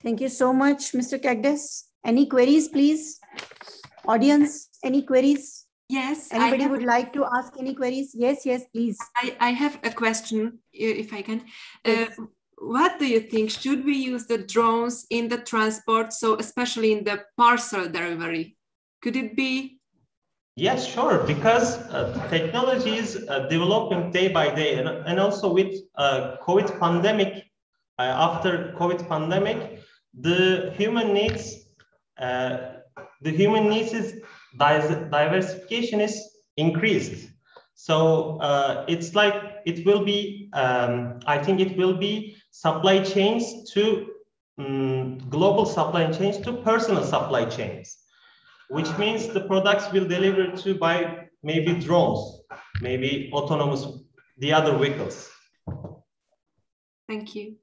Thank you so much, Mr. Cagdis. Any queries, please? Audience, any queries? Yes. Anybody would like to ask any queries? Yes, please. I have a question, if I can. Yes. What do you think? Should we use the drones in the transport, so especially in the parcel delivery? Could it be? Yes, sure, because technology is developing day by day, and also with COVID pandemic, after COVID pandemic, the human needs is diversification is increased. So it's like it will be, I think it will be supply chains to global supply chains to personal supply chains, which means the products will deliver to by maybe drones, maybe autonomous, the other vehicles. Thank you.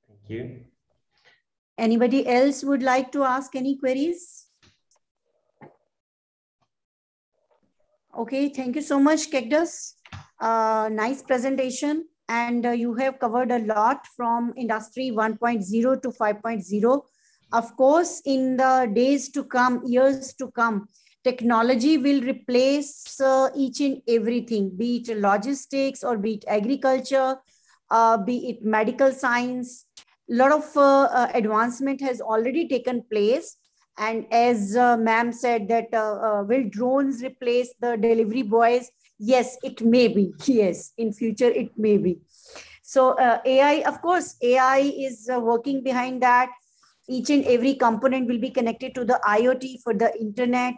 Thank you. Anybody else would like to ask any queries? Okay, thank you so much, Cactus. Nice presentation. And you have covered a lot from industry 1.0 to 5.0. Of course, in the days to come, years to come, technology will replace each and everything, be it logistics or be it agriculture, be it medical science. A lot of advancement has already taken place. And as ma'am said that will drones replace the delivery boys? Yes, it may be. Yes, in future it may be. So AI, of course, AI is working behind that. Each and every component will be connected to the IoT for the internet.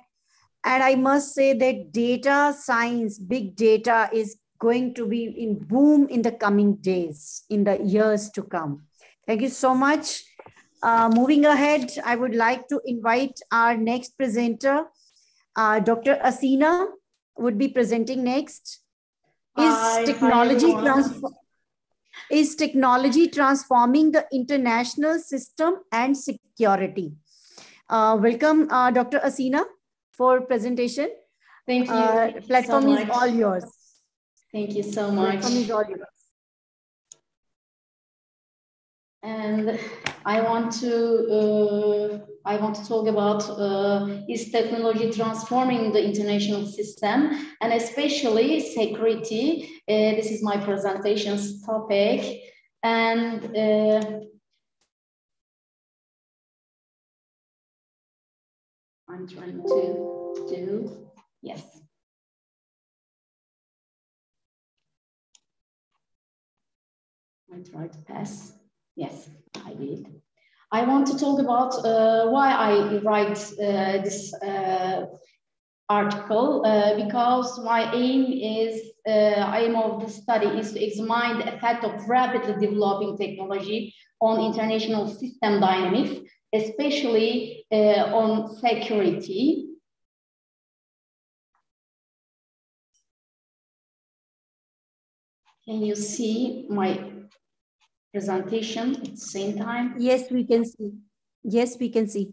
And I must say that data science, big data is going to be in boom in the coming days, in the years to come. Thank you so much. Moving ahead, I would like to invite our next presenter, Dr. Asina would be presenting next. Is technology transforming the international system and security? Welcome, Dr. Asina, for presentation. Thank you. Platform so is all yours. Thank you so much. Platform is all yours. And I want to talk about is technology transforming the international system and especially security. This is my presentation's topic, and I'm trying to do yes. I try to pass. Yes, I did. I want to talk about why I write this article because my aim of the study is to examine the effect of rapidly developing technology on international system dynamics, especially on security. Can you see my presentation at the same time? Yes, we can see. Yes, we can see.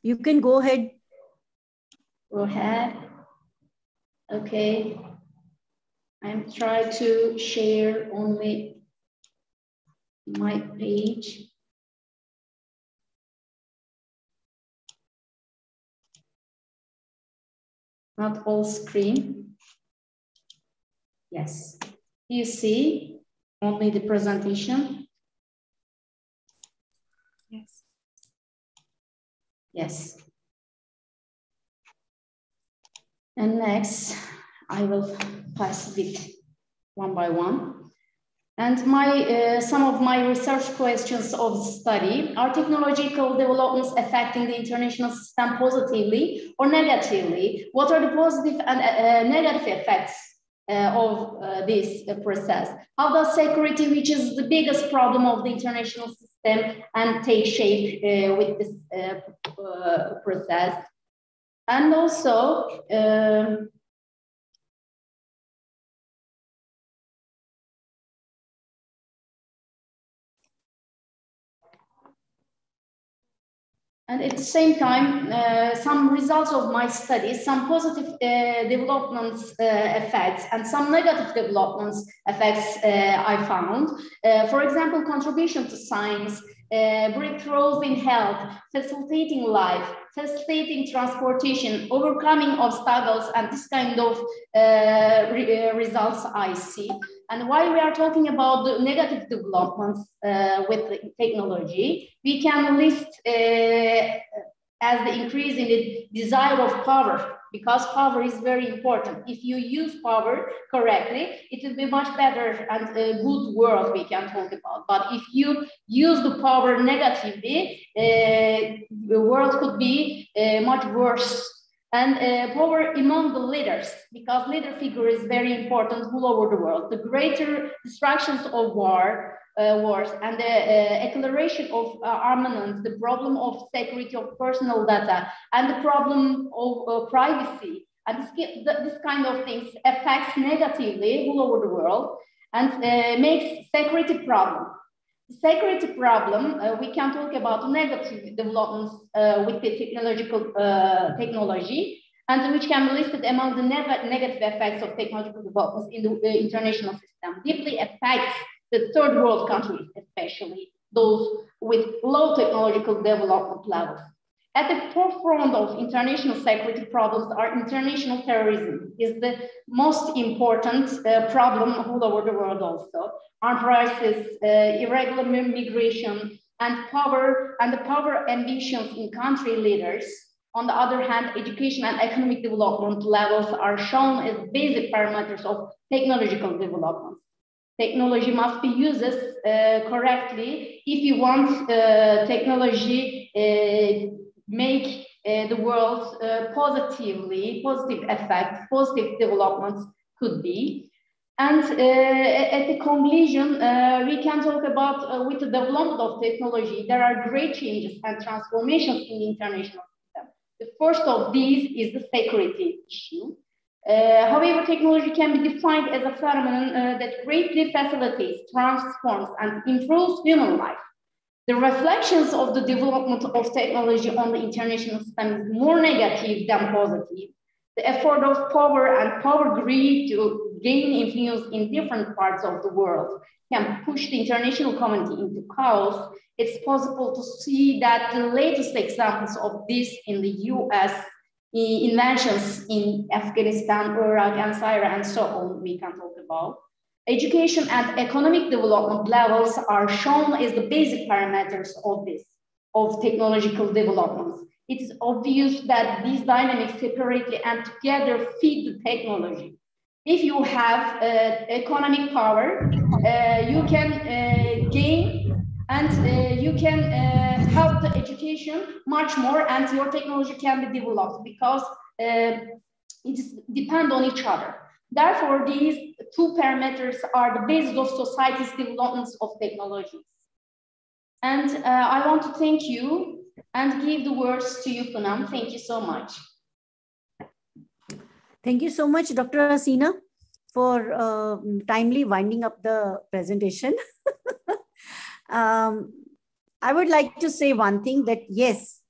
You can go ahead. Go ahead. Okay. I'm trying to share only my page. Not all screen. Yes. You see only the presentation? Yes. Yes. And next, I will pass it one by one. And some of my research questions of the study: are technological developments affecting the international system positively or negatively? What are the positive and negative effects of this process? How does security, which is the biggest problem of the international system, and take shape with this process? And also, and at the same time, some results of my studies, some positive developments effects and some negative developments effects I found. For example, contribution to science, breakthroughs in health, facilitating life, facilitating transportation, overcoming obstacles, and this kind of results I see. And why we are talking about the negative developments with the technology, we can list as the increase in the desire of power, because power is very important. If you use power correctly, it will be much better and a good world we can talk about. But if you use the power negatively, the world could be much worse. and power among the leaders, because leader figure is very important all over the world. The greater destructions of wars and the acceleration of armaments, the problem of security of personal data, and the problem of privacy, and this kind of things affects negatively all over the world and makes security problem. The security problem, we can talk about negative developments with the technology, and which can be listed among the negative effects of technological developments in the international system. Deeply affects the third world countries, especially those with low technological development levels. At the forefront of international security problems are international terrorism, is the most important problem all over the world also. Armed crisis, irregular migration, and the power ambitions in country leaders. On the other hand, education and economic development levels are shown as basic parameters of technological development. Technology must be used correctly if you want technology make the world positive effect, positive developments could be. And at the conclusion, we can talk about with the development of technology, there are great changes and transformations in the international system. The first of these is the security issue. However, technology can be defined as a phenomenon that greatly facilitates, transforms, and improves human life. The reflections of the development of technology on the international system is more negative than positive. The effort of power and power greed to gain influence in different parts of the world can push the international community into chaos. It's possible to see that the latest examples of this in the US inventions in Afghanistan, Iraq, and Syria, and so on, we can talk about. Education and economic development levels are shown as the basic parameters of technological developments. It is obvious that these dynamics separately and together feed the technology. If you have economic power, you can gain and you can help the education much more, and your technology can be developed because it depends on each other. Therefore, these two parameters are the basis of society's developments of technologies. And I want to thank you and give the words to you, Poonam. Thank you so much. Thank you so much, Dr. Hasina, for timely winding up the presentation. I would like to say one thing, that yes,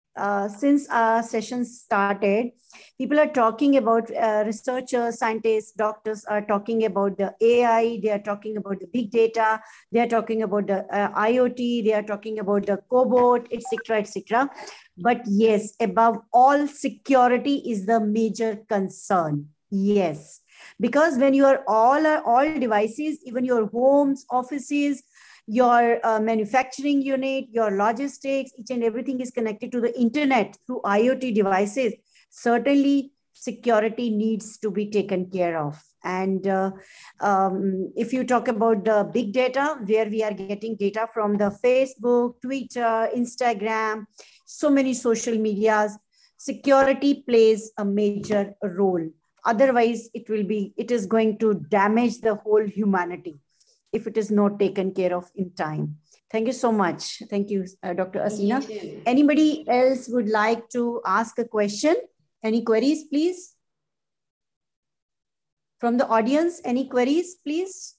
since our session started, people are talking about researchers, scientists, doctors are talking about the AI, they are talking about the big data, they are talking about the IoT, they are talking about the cobot, etc., etc. But yes, above all, security is the major concern. Yes, because when you are all devices, even your homes, offices, your manufacturing unit, your logistics, each and everything is connected to the internet through IoT devices. Certainly, security needs to be taken care of. And if you talk about the big data, where we are getting data from the Facebook, Twitter, Instagram, so many social medias, security plays a major role. Otherwise, it is going to damage the whole humanity if it is not taken care of in time. Thank you so much. Thank you, Dr. Hasina. Anybody else would like to ask a question? Any queries, please? From the audience, any queries, please?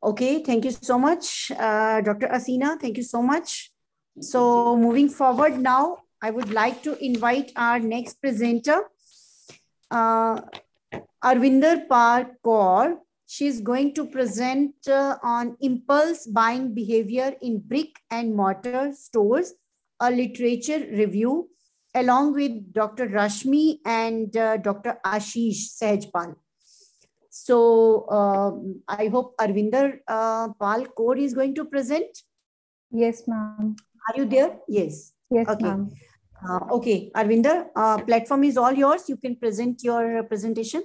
Okay, thank you so much, Dr. Hasina. Thank you so much. So moving forward now, I would like to invite our next presenter, Arvinder Pal Kaur. She's going to present on impulse buying behavior in brick and mortar stores, a literature review, along with Dr. Rashmi and Dr. Ashish Sehajpal. So I hope Arvinder Pal Kaur is going to present. Yes, ma'am. Are you there? Yes. Yes, okay. ma'am. Okay, Arvinder, platform is all yours. You can present your presentation.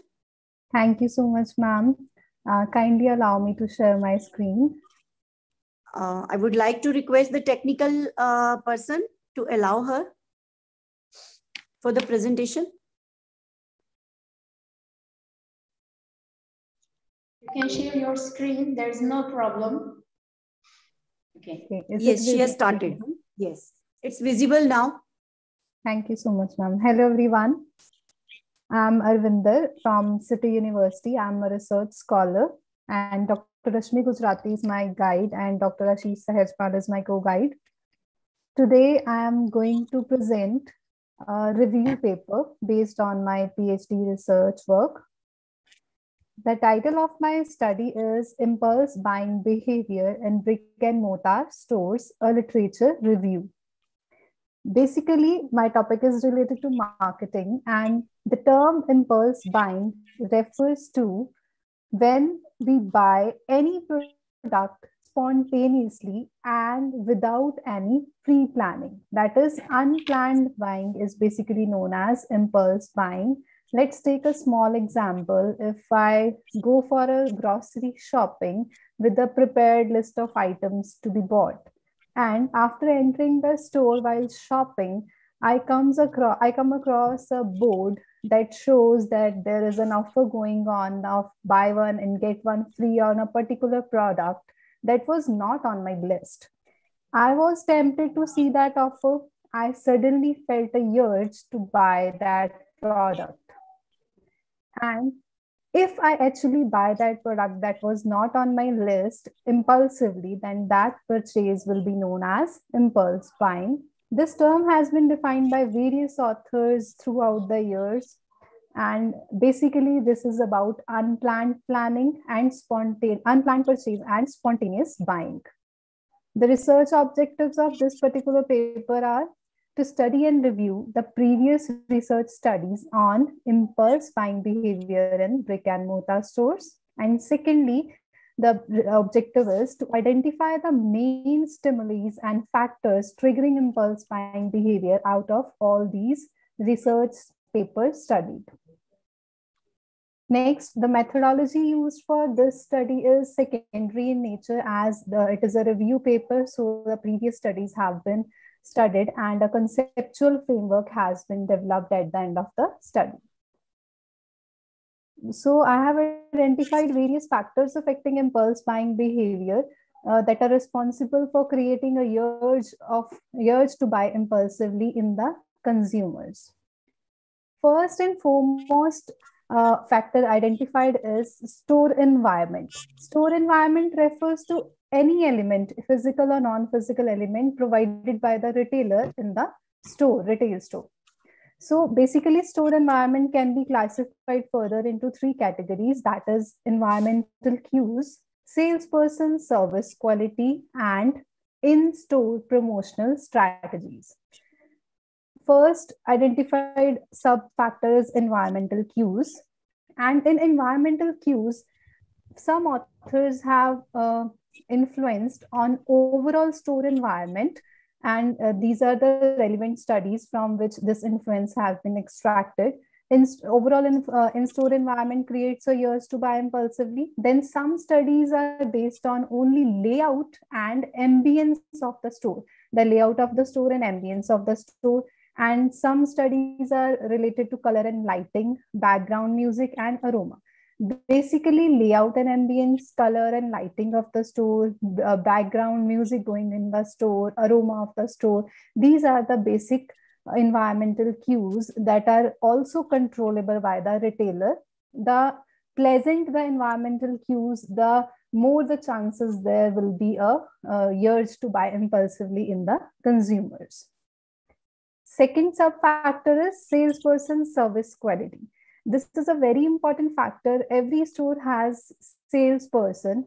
Thank you so much, ma'am. Kindly allow me to share my screen. I would like to request the technical person to allow her. for the presentation? You can share your screen. There's no problem. Okay. Yes, she has started. Yes, it's visible now. Thank you so much, ma'am. Hello, everyone. I'm Arvinder from City University. I'm a research scholar, and Dr. Rashmi Gujrati is my guide, and Dr. Ashish Sahajpal is my co-guide. Today, I am going to present a review paper based on my PhD research work. The title of my study is Impulse Buying Behavior in Brick and Mortar Stores, a Literature Review. Basically, my topic is related to marketing, and the term impulse buying refers to when we buy any product spontaneously and without any pre-planning. That is, unplanned buying is basically known as impulse buying. Let's take a small example. If I go for a grocery shopping with a prepared list of items to be bought, and after entering the store while shopping, I come across a board that shows that there is an offer going on of buy one and get one free on a particular product that was not on my list. I was tempted to see that offer. I suddenly felt a urge to buy that product. And if I actually buy that product that was not on my list impulsively, then that purchase will be known as impulse buying. This term has been defined by various authors throughout the years. And basically, this is about unplanned planning and unplanned purchase and spontaneous buying. The research objectives of this particular paper are to study and review the previous research studies on impulse buying behavior in brick and mortar stores. And secondly, the objective is to identify the main stimuli and factors triggering impulse buying behavior out of all these research papers studied. Next, the methodology used for this study is secondary in nature, as it is a review paper, so the previous studies have been studied and a conceptual framework has been developed at the end of the study. So I have identified various factors affecting impulse buying behavior that are responsible for creating a urge to buy impulsively in the consumers. First and foremost factor identified is store environment. Store environment refers to any element, physical or non-physical element provided by the retailer in the store, retail store. So basically, store environment can be classified further into three categories, that is environmental cues, salesperson service quality, and in-store promotional strategies. First, identified sub-factors environmental cues. And in environmental cues, some authors have influenced on overall store environment, and these are the relevant studies from which this influence has been extracted. Overall in-store environment creates a urge to buy impulsively. Then some studies are based on only layout and ambience of the store, the layout of the store and ambience of the store. And some studies are related to color and lighting, background music, and aroma. Basically, layout and ambience, color and lighting of the store, background music going in the store, aroma of the store. These are the basic environmental cues that are also controllable by the retailer. The pleasant the environmental cues, the more the chances there will be a urge to buy impulsively in the consumers. Second sub-factor is salesperson service quality. This is a very important factor. Every store has salesperson.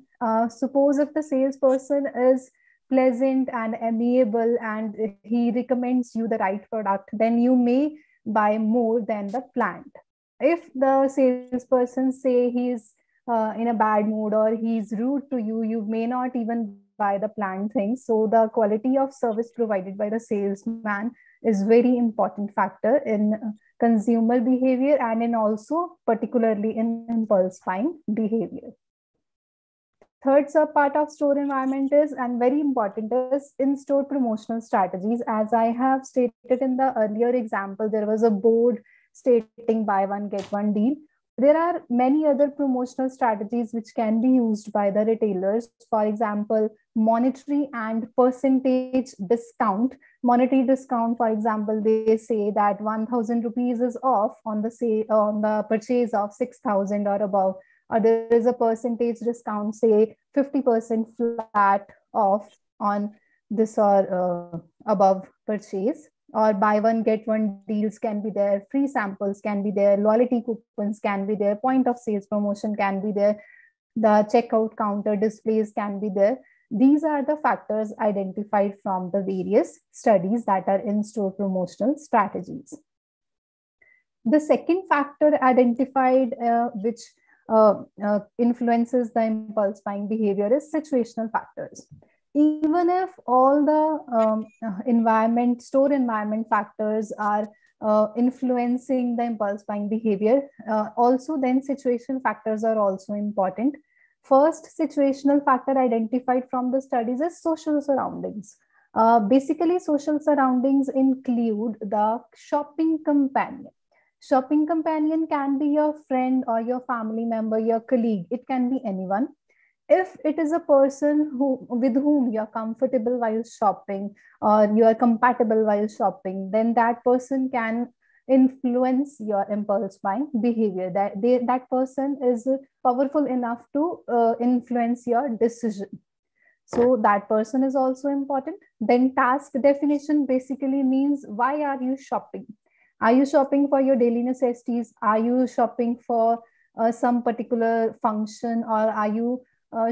Suppose if the salesperson is pleasant and amiable and he recommends you the right product, then you may buy more than the planned. If the salesperson say he's in a bad mood or he's rude to you, you may not even buy the planned things. So the quality of service provided by the salesman is very important factor in consumer behavior and in also particularly in impulse buying behavior. Third sub-part of store environment is, and very important, is in-store promotional strategies. As I have stated in the earlier example, there was a board stating buy one, get one deal. There are many other promotional strategies which can be used by the retailers. For example, monetary and percentage discount. Monetary discount, for example, they say that 1,000 rupees is off on the purchase of 6,000 or above. Or there is a percentage discount, say 50% flat off on this or above purchase. Or buy one, get one deals can be there, free samples can be there, loyalty coupons can be there, point of sales promotion can be there, the checkout counter displays can be there. These are the factors identified from the various studies that are in-store promotional strategies. The second factor identified which influences the impulse buying behavior is situational factors. Even if all the store environment factors are influencing the impulse buying behavior, also then situational factors are also important. First situational factor identified from the studies is social surroundings. Basically, social surroundings include the shopping companion. Shopping companion can be your friend or your family member, your colleague. It can be anyone. If it is a person with whom you're comfortable while shopping or you are compatible while shopping, then that person can influence your impulse buying behavior. That person is powerful enough to influence your decision. So that person is also important. Then task definition basically means, why are you shopping? Are you shopping for your daily necessities? Are you shopping for some particular function, or are you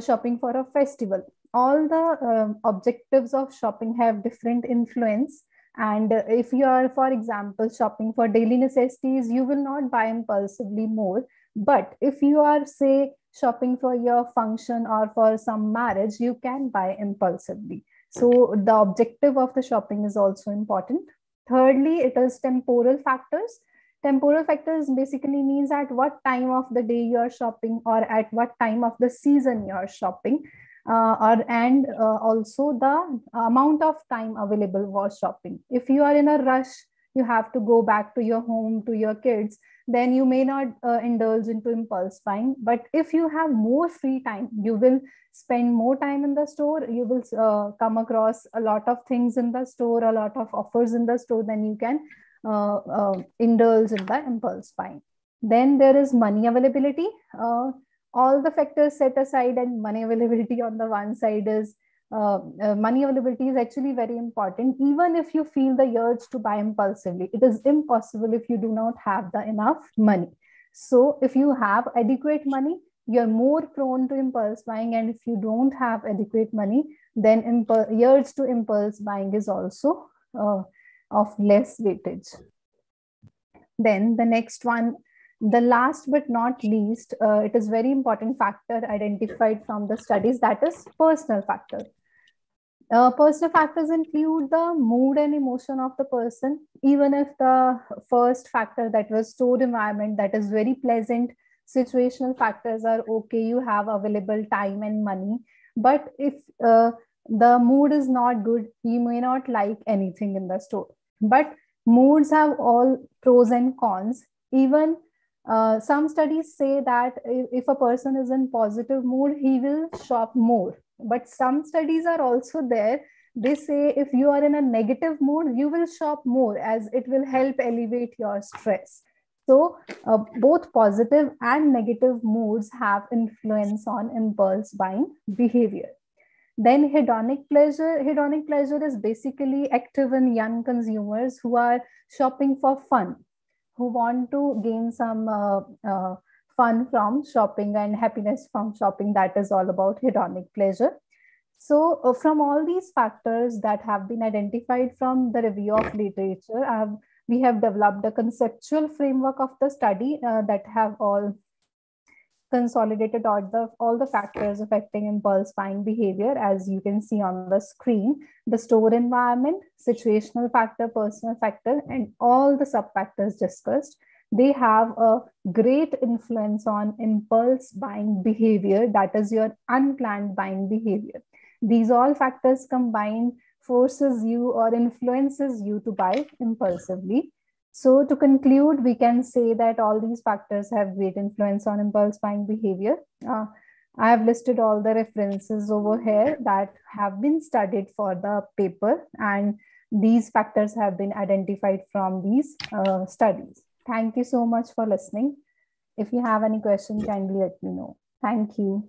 shopping for a festival? All the objectives of shopping have different influence. And if you are, for example, shopping for daily necessities, you will not buy impulsively more. But if you are, say, shopping for your function or for some marriage, you can buy impulsively. So the objective of the shopping is also important. Thirdly, it is temporal factors. Temporal factors basically means at what time of the day you are shopping, or at what time of the season you are shopping, and also the amount of time available for shopping. If you are in a rush, you have to go back to your home, to your kids, then you may not indulge into impulse buying. But if you have more free time, you will spend more time in the store, you will come across a lot of things in the store, a lot of offers in the store, then you can indulge in the impulse buying. Then there is money availability. All the factors set aside, and money availability on the one side is money availability is actually very important. Even if you feel the urge to buy impulsively, it is impossible if you do not have the enough money. So if you have adequate money, you're more prone to impulse buying, and if you don't have adequate money, then urge to impulse buying is also of less weightage. Then the next one, the last but not least, it is very important factor identified from the studies, that is personal factor. Personal factors include the mood and emotion of the person. Even if the first factor, that was stored environment, that is very pleasant, situational factors are okay, you have available time and money. But if the mood is not good, you may not like anything in the store. But moods have all pros and cons. Even some studies say that if a person is in positive mood, he will shop more. But some studies are also there. They say if you are in a negative mood, you will shop more, as it will help elevate your stress. So both positive and negative moods have influence on impulse buying behavior. Then hedonic pleasure. Hedonic pleasure is basically active in young consumers who are shopping for fun, who want to gain some fun from shopping and happiness from shopping. That is all about hedonic pleasure. So from all these factors that have been identified from the review of literature, we have developed a conceptual framework of the study that have all consolidated all the factors affecting impulse buying behavior, as you can see on the screen: the store environment, situational factor, personal factor, and all the sub factors discussed. they have a great influence on impulse buying behavior, that is your unplanned buying behavior. These all factors combined forces you or influences you to buy impulsively. So to conclude, we can say that all these factors have great influence on impulse buying behavior. I have listed all the references over here that have been studied for the paper, and these factors have been identified from these studies. Thank you so much for listening. If you have any question, kindly let me know. Thank you.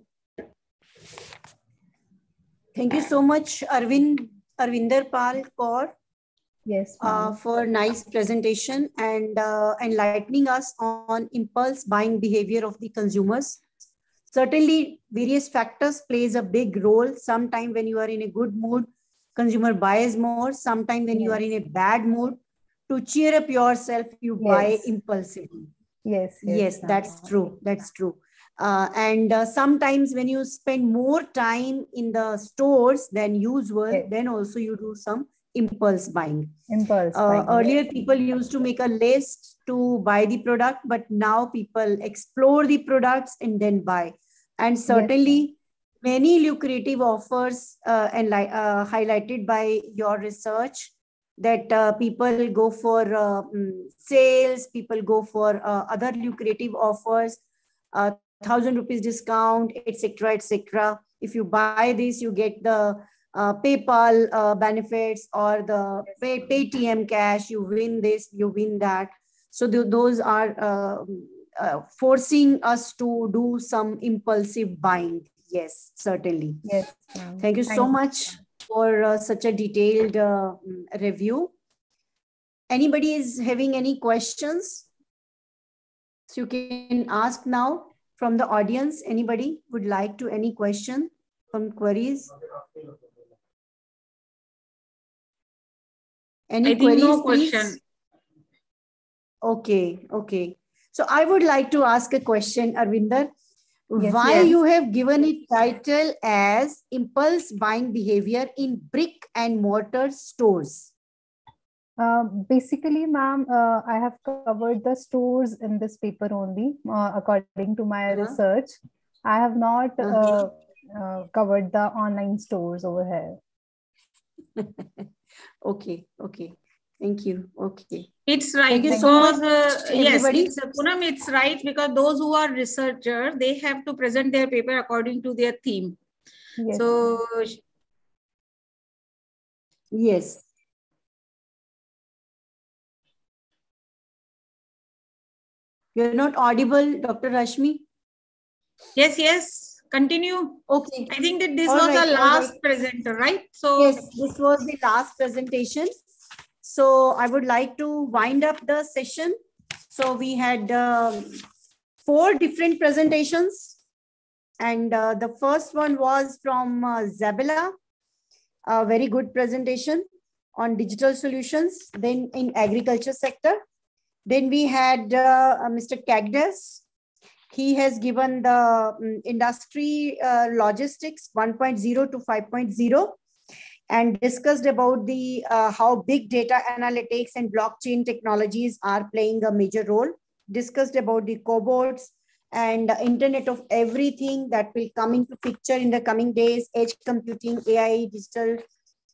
Thank you so much, Arvinder Pal Kaur. Yes, for nice presentation and enlightening us on impulse buying behavior of the consumers. Certainly, various factors plays a big role. Sometime when you are in a good mood, consumer buys more. Sometime when you are in a bad mood, to cheer up yourself, you buy impulsively. Yes, that's true. That's true. And sometimes when you spend more time in the stores than usual, then also you do some impulse buying. Earlier, people used to make a list to buy the product, but now people explore the products and then buy. And certainly, many lucrative offers highlighted by your research that people go for sales, people go for other lucrative offers, 1,000 rupees discount, etc., etc. If you buy this, you get the PayPal benefits or the Paytm cash, you win this, you win that. So those are forcing us to do some impulsive buying. Yes, certainly. Yes. Thank you so much for such a detailed review. Anybody is having any questions? So you can ask now from the audience. Anybody would like to any question from queries? Any queries, no please? question. Okay, okay. So I would like to ask a question, Arvinder. Why you have given it title as impulse buying behavior in brick and mortar stores? Basically, ma'am, I have covered the stores in this paper only, according to my research. I have not covered the online stores over here. Okay, okay. Thank you. Okay. It's right. Thank you because, so much, yes, everybody. Poonam, it's right because those who are researchers, they have to present their paper according to their theme. Yes. So, yes. You're not audible, Dr. Rashmi? Yes, yes. Continue. Okay. I think that this All was right, the last presenter, right? So yes, this was the last presentation. So I would like to wind up the session. So we had 4 different presentations. And the first one was from Zabela, a very good presentation on digital solutions, then in agriculture sector. Then we had Mr. Cagdas. He has given the industry logistics 1.0 to 5.0 and discussed about the how big data analytics and blockchain technologies are playing a major role. Discussed about the cobots and the Internet of Everything that will come into picture in the coming days. Edge computing, AI, digital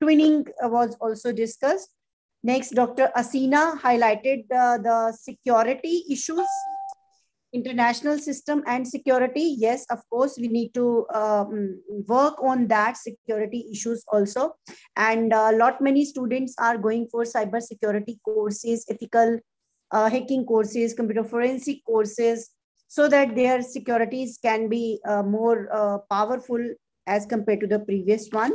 twinning was also discussed. Next, Dr. Asina highlighted the security issues, international system and security. Yes, of course, we need to work on that security issues also. And many students are going for cyber security courses, ethical hacking courses, computer forensic courses, so that their securities can be more powerful as compared to the previous one.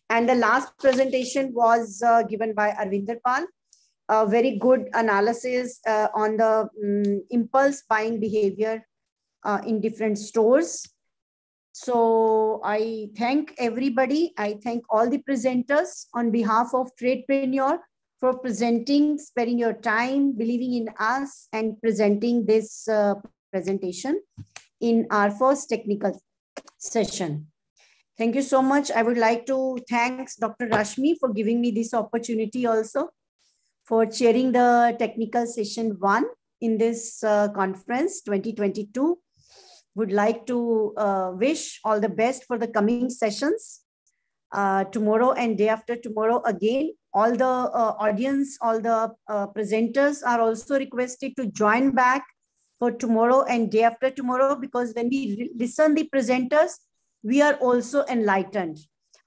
And the last presentation was given by Arvinder Pal. A very good analysis on the impulse buying behavior in different stores. So I thank everybody. I thank all the presenters on behalf of Tradepreneur for presenting, sparing your time, believing in us, and presenting this presentation in our first technical session. Thank you so much. I would like to thank Dr. Rashmi for giving me this opportunity also, for chairing the technical session 1. in this conference 2022. Would like to wish all the best for the coming sessions. Tomorrow and day after tomorrow again. All the audience, all the presenters are also requested to join back for tomorrow and day after tomorrow, because when we listen the presenters, we are also enlightened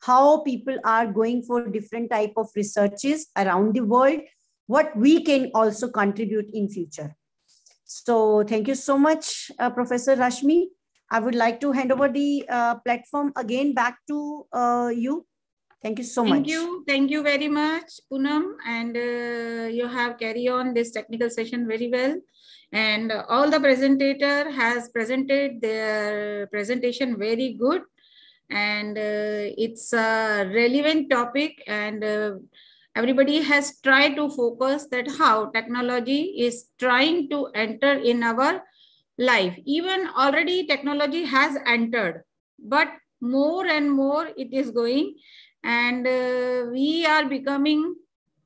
how people are going for different type of researches around the world, what we can also contribute in future. So thank you so much, Professor Rashmi. I would like to hand over the platform again back to you. Thank you so much. Thank you very much, Poonam. And you have carried on this technical session very well. And all the presenter has presented their presentation very good. And it's a relevant topic, and everybody has tried to focus that how technology is trying to enter in our life. Even already technology has entered, but more and more it is going, and we are becoming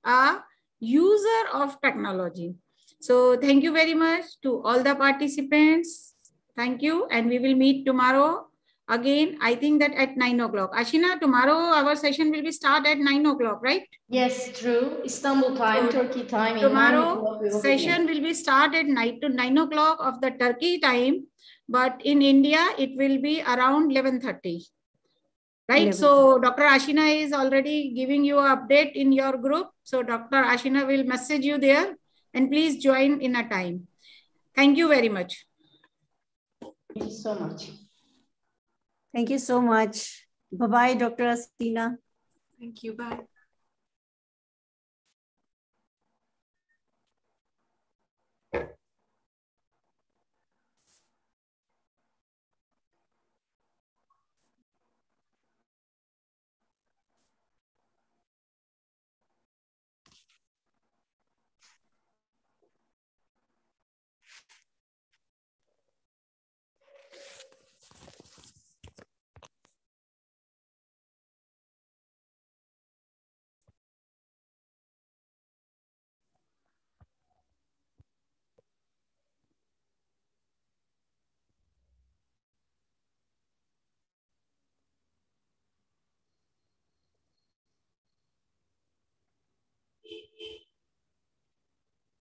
a user of technology. So thank you very much to all the participants. Thank you, and we will meet tomorrow again. I think that at 9 o'clock. Ashina, tomorrow our session will be start at 9 o'clock, right? Yes, true. Istanbul time, so Turkey time. Tomorrow session will be start at 9 o'clock of the Turkey time, but in India it will be around 11:30. Right, so Dr. Ashina is already giving you an update in your group. So Dr. Ashina will message you there, and please join in a time. Thank you very much. Thank you so much. Thank you so much. Bye-bye, Dr. Ashina. Thank you. Bye.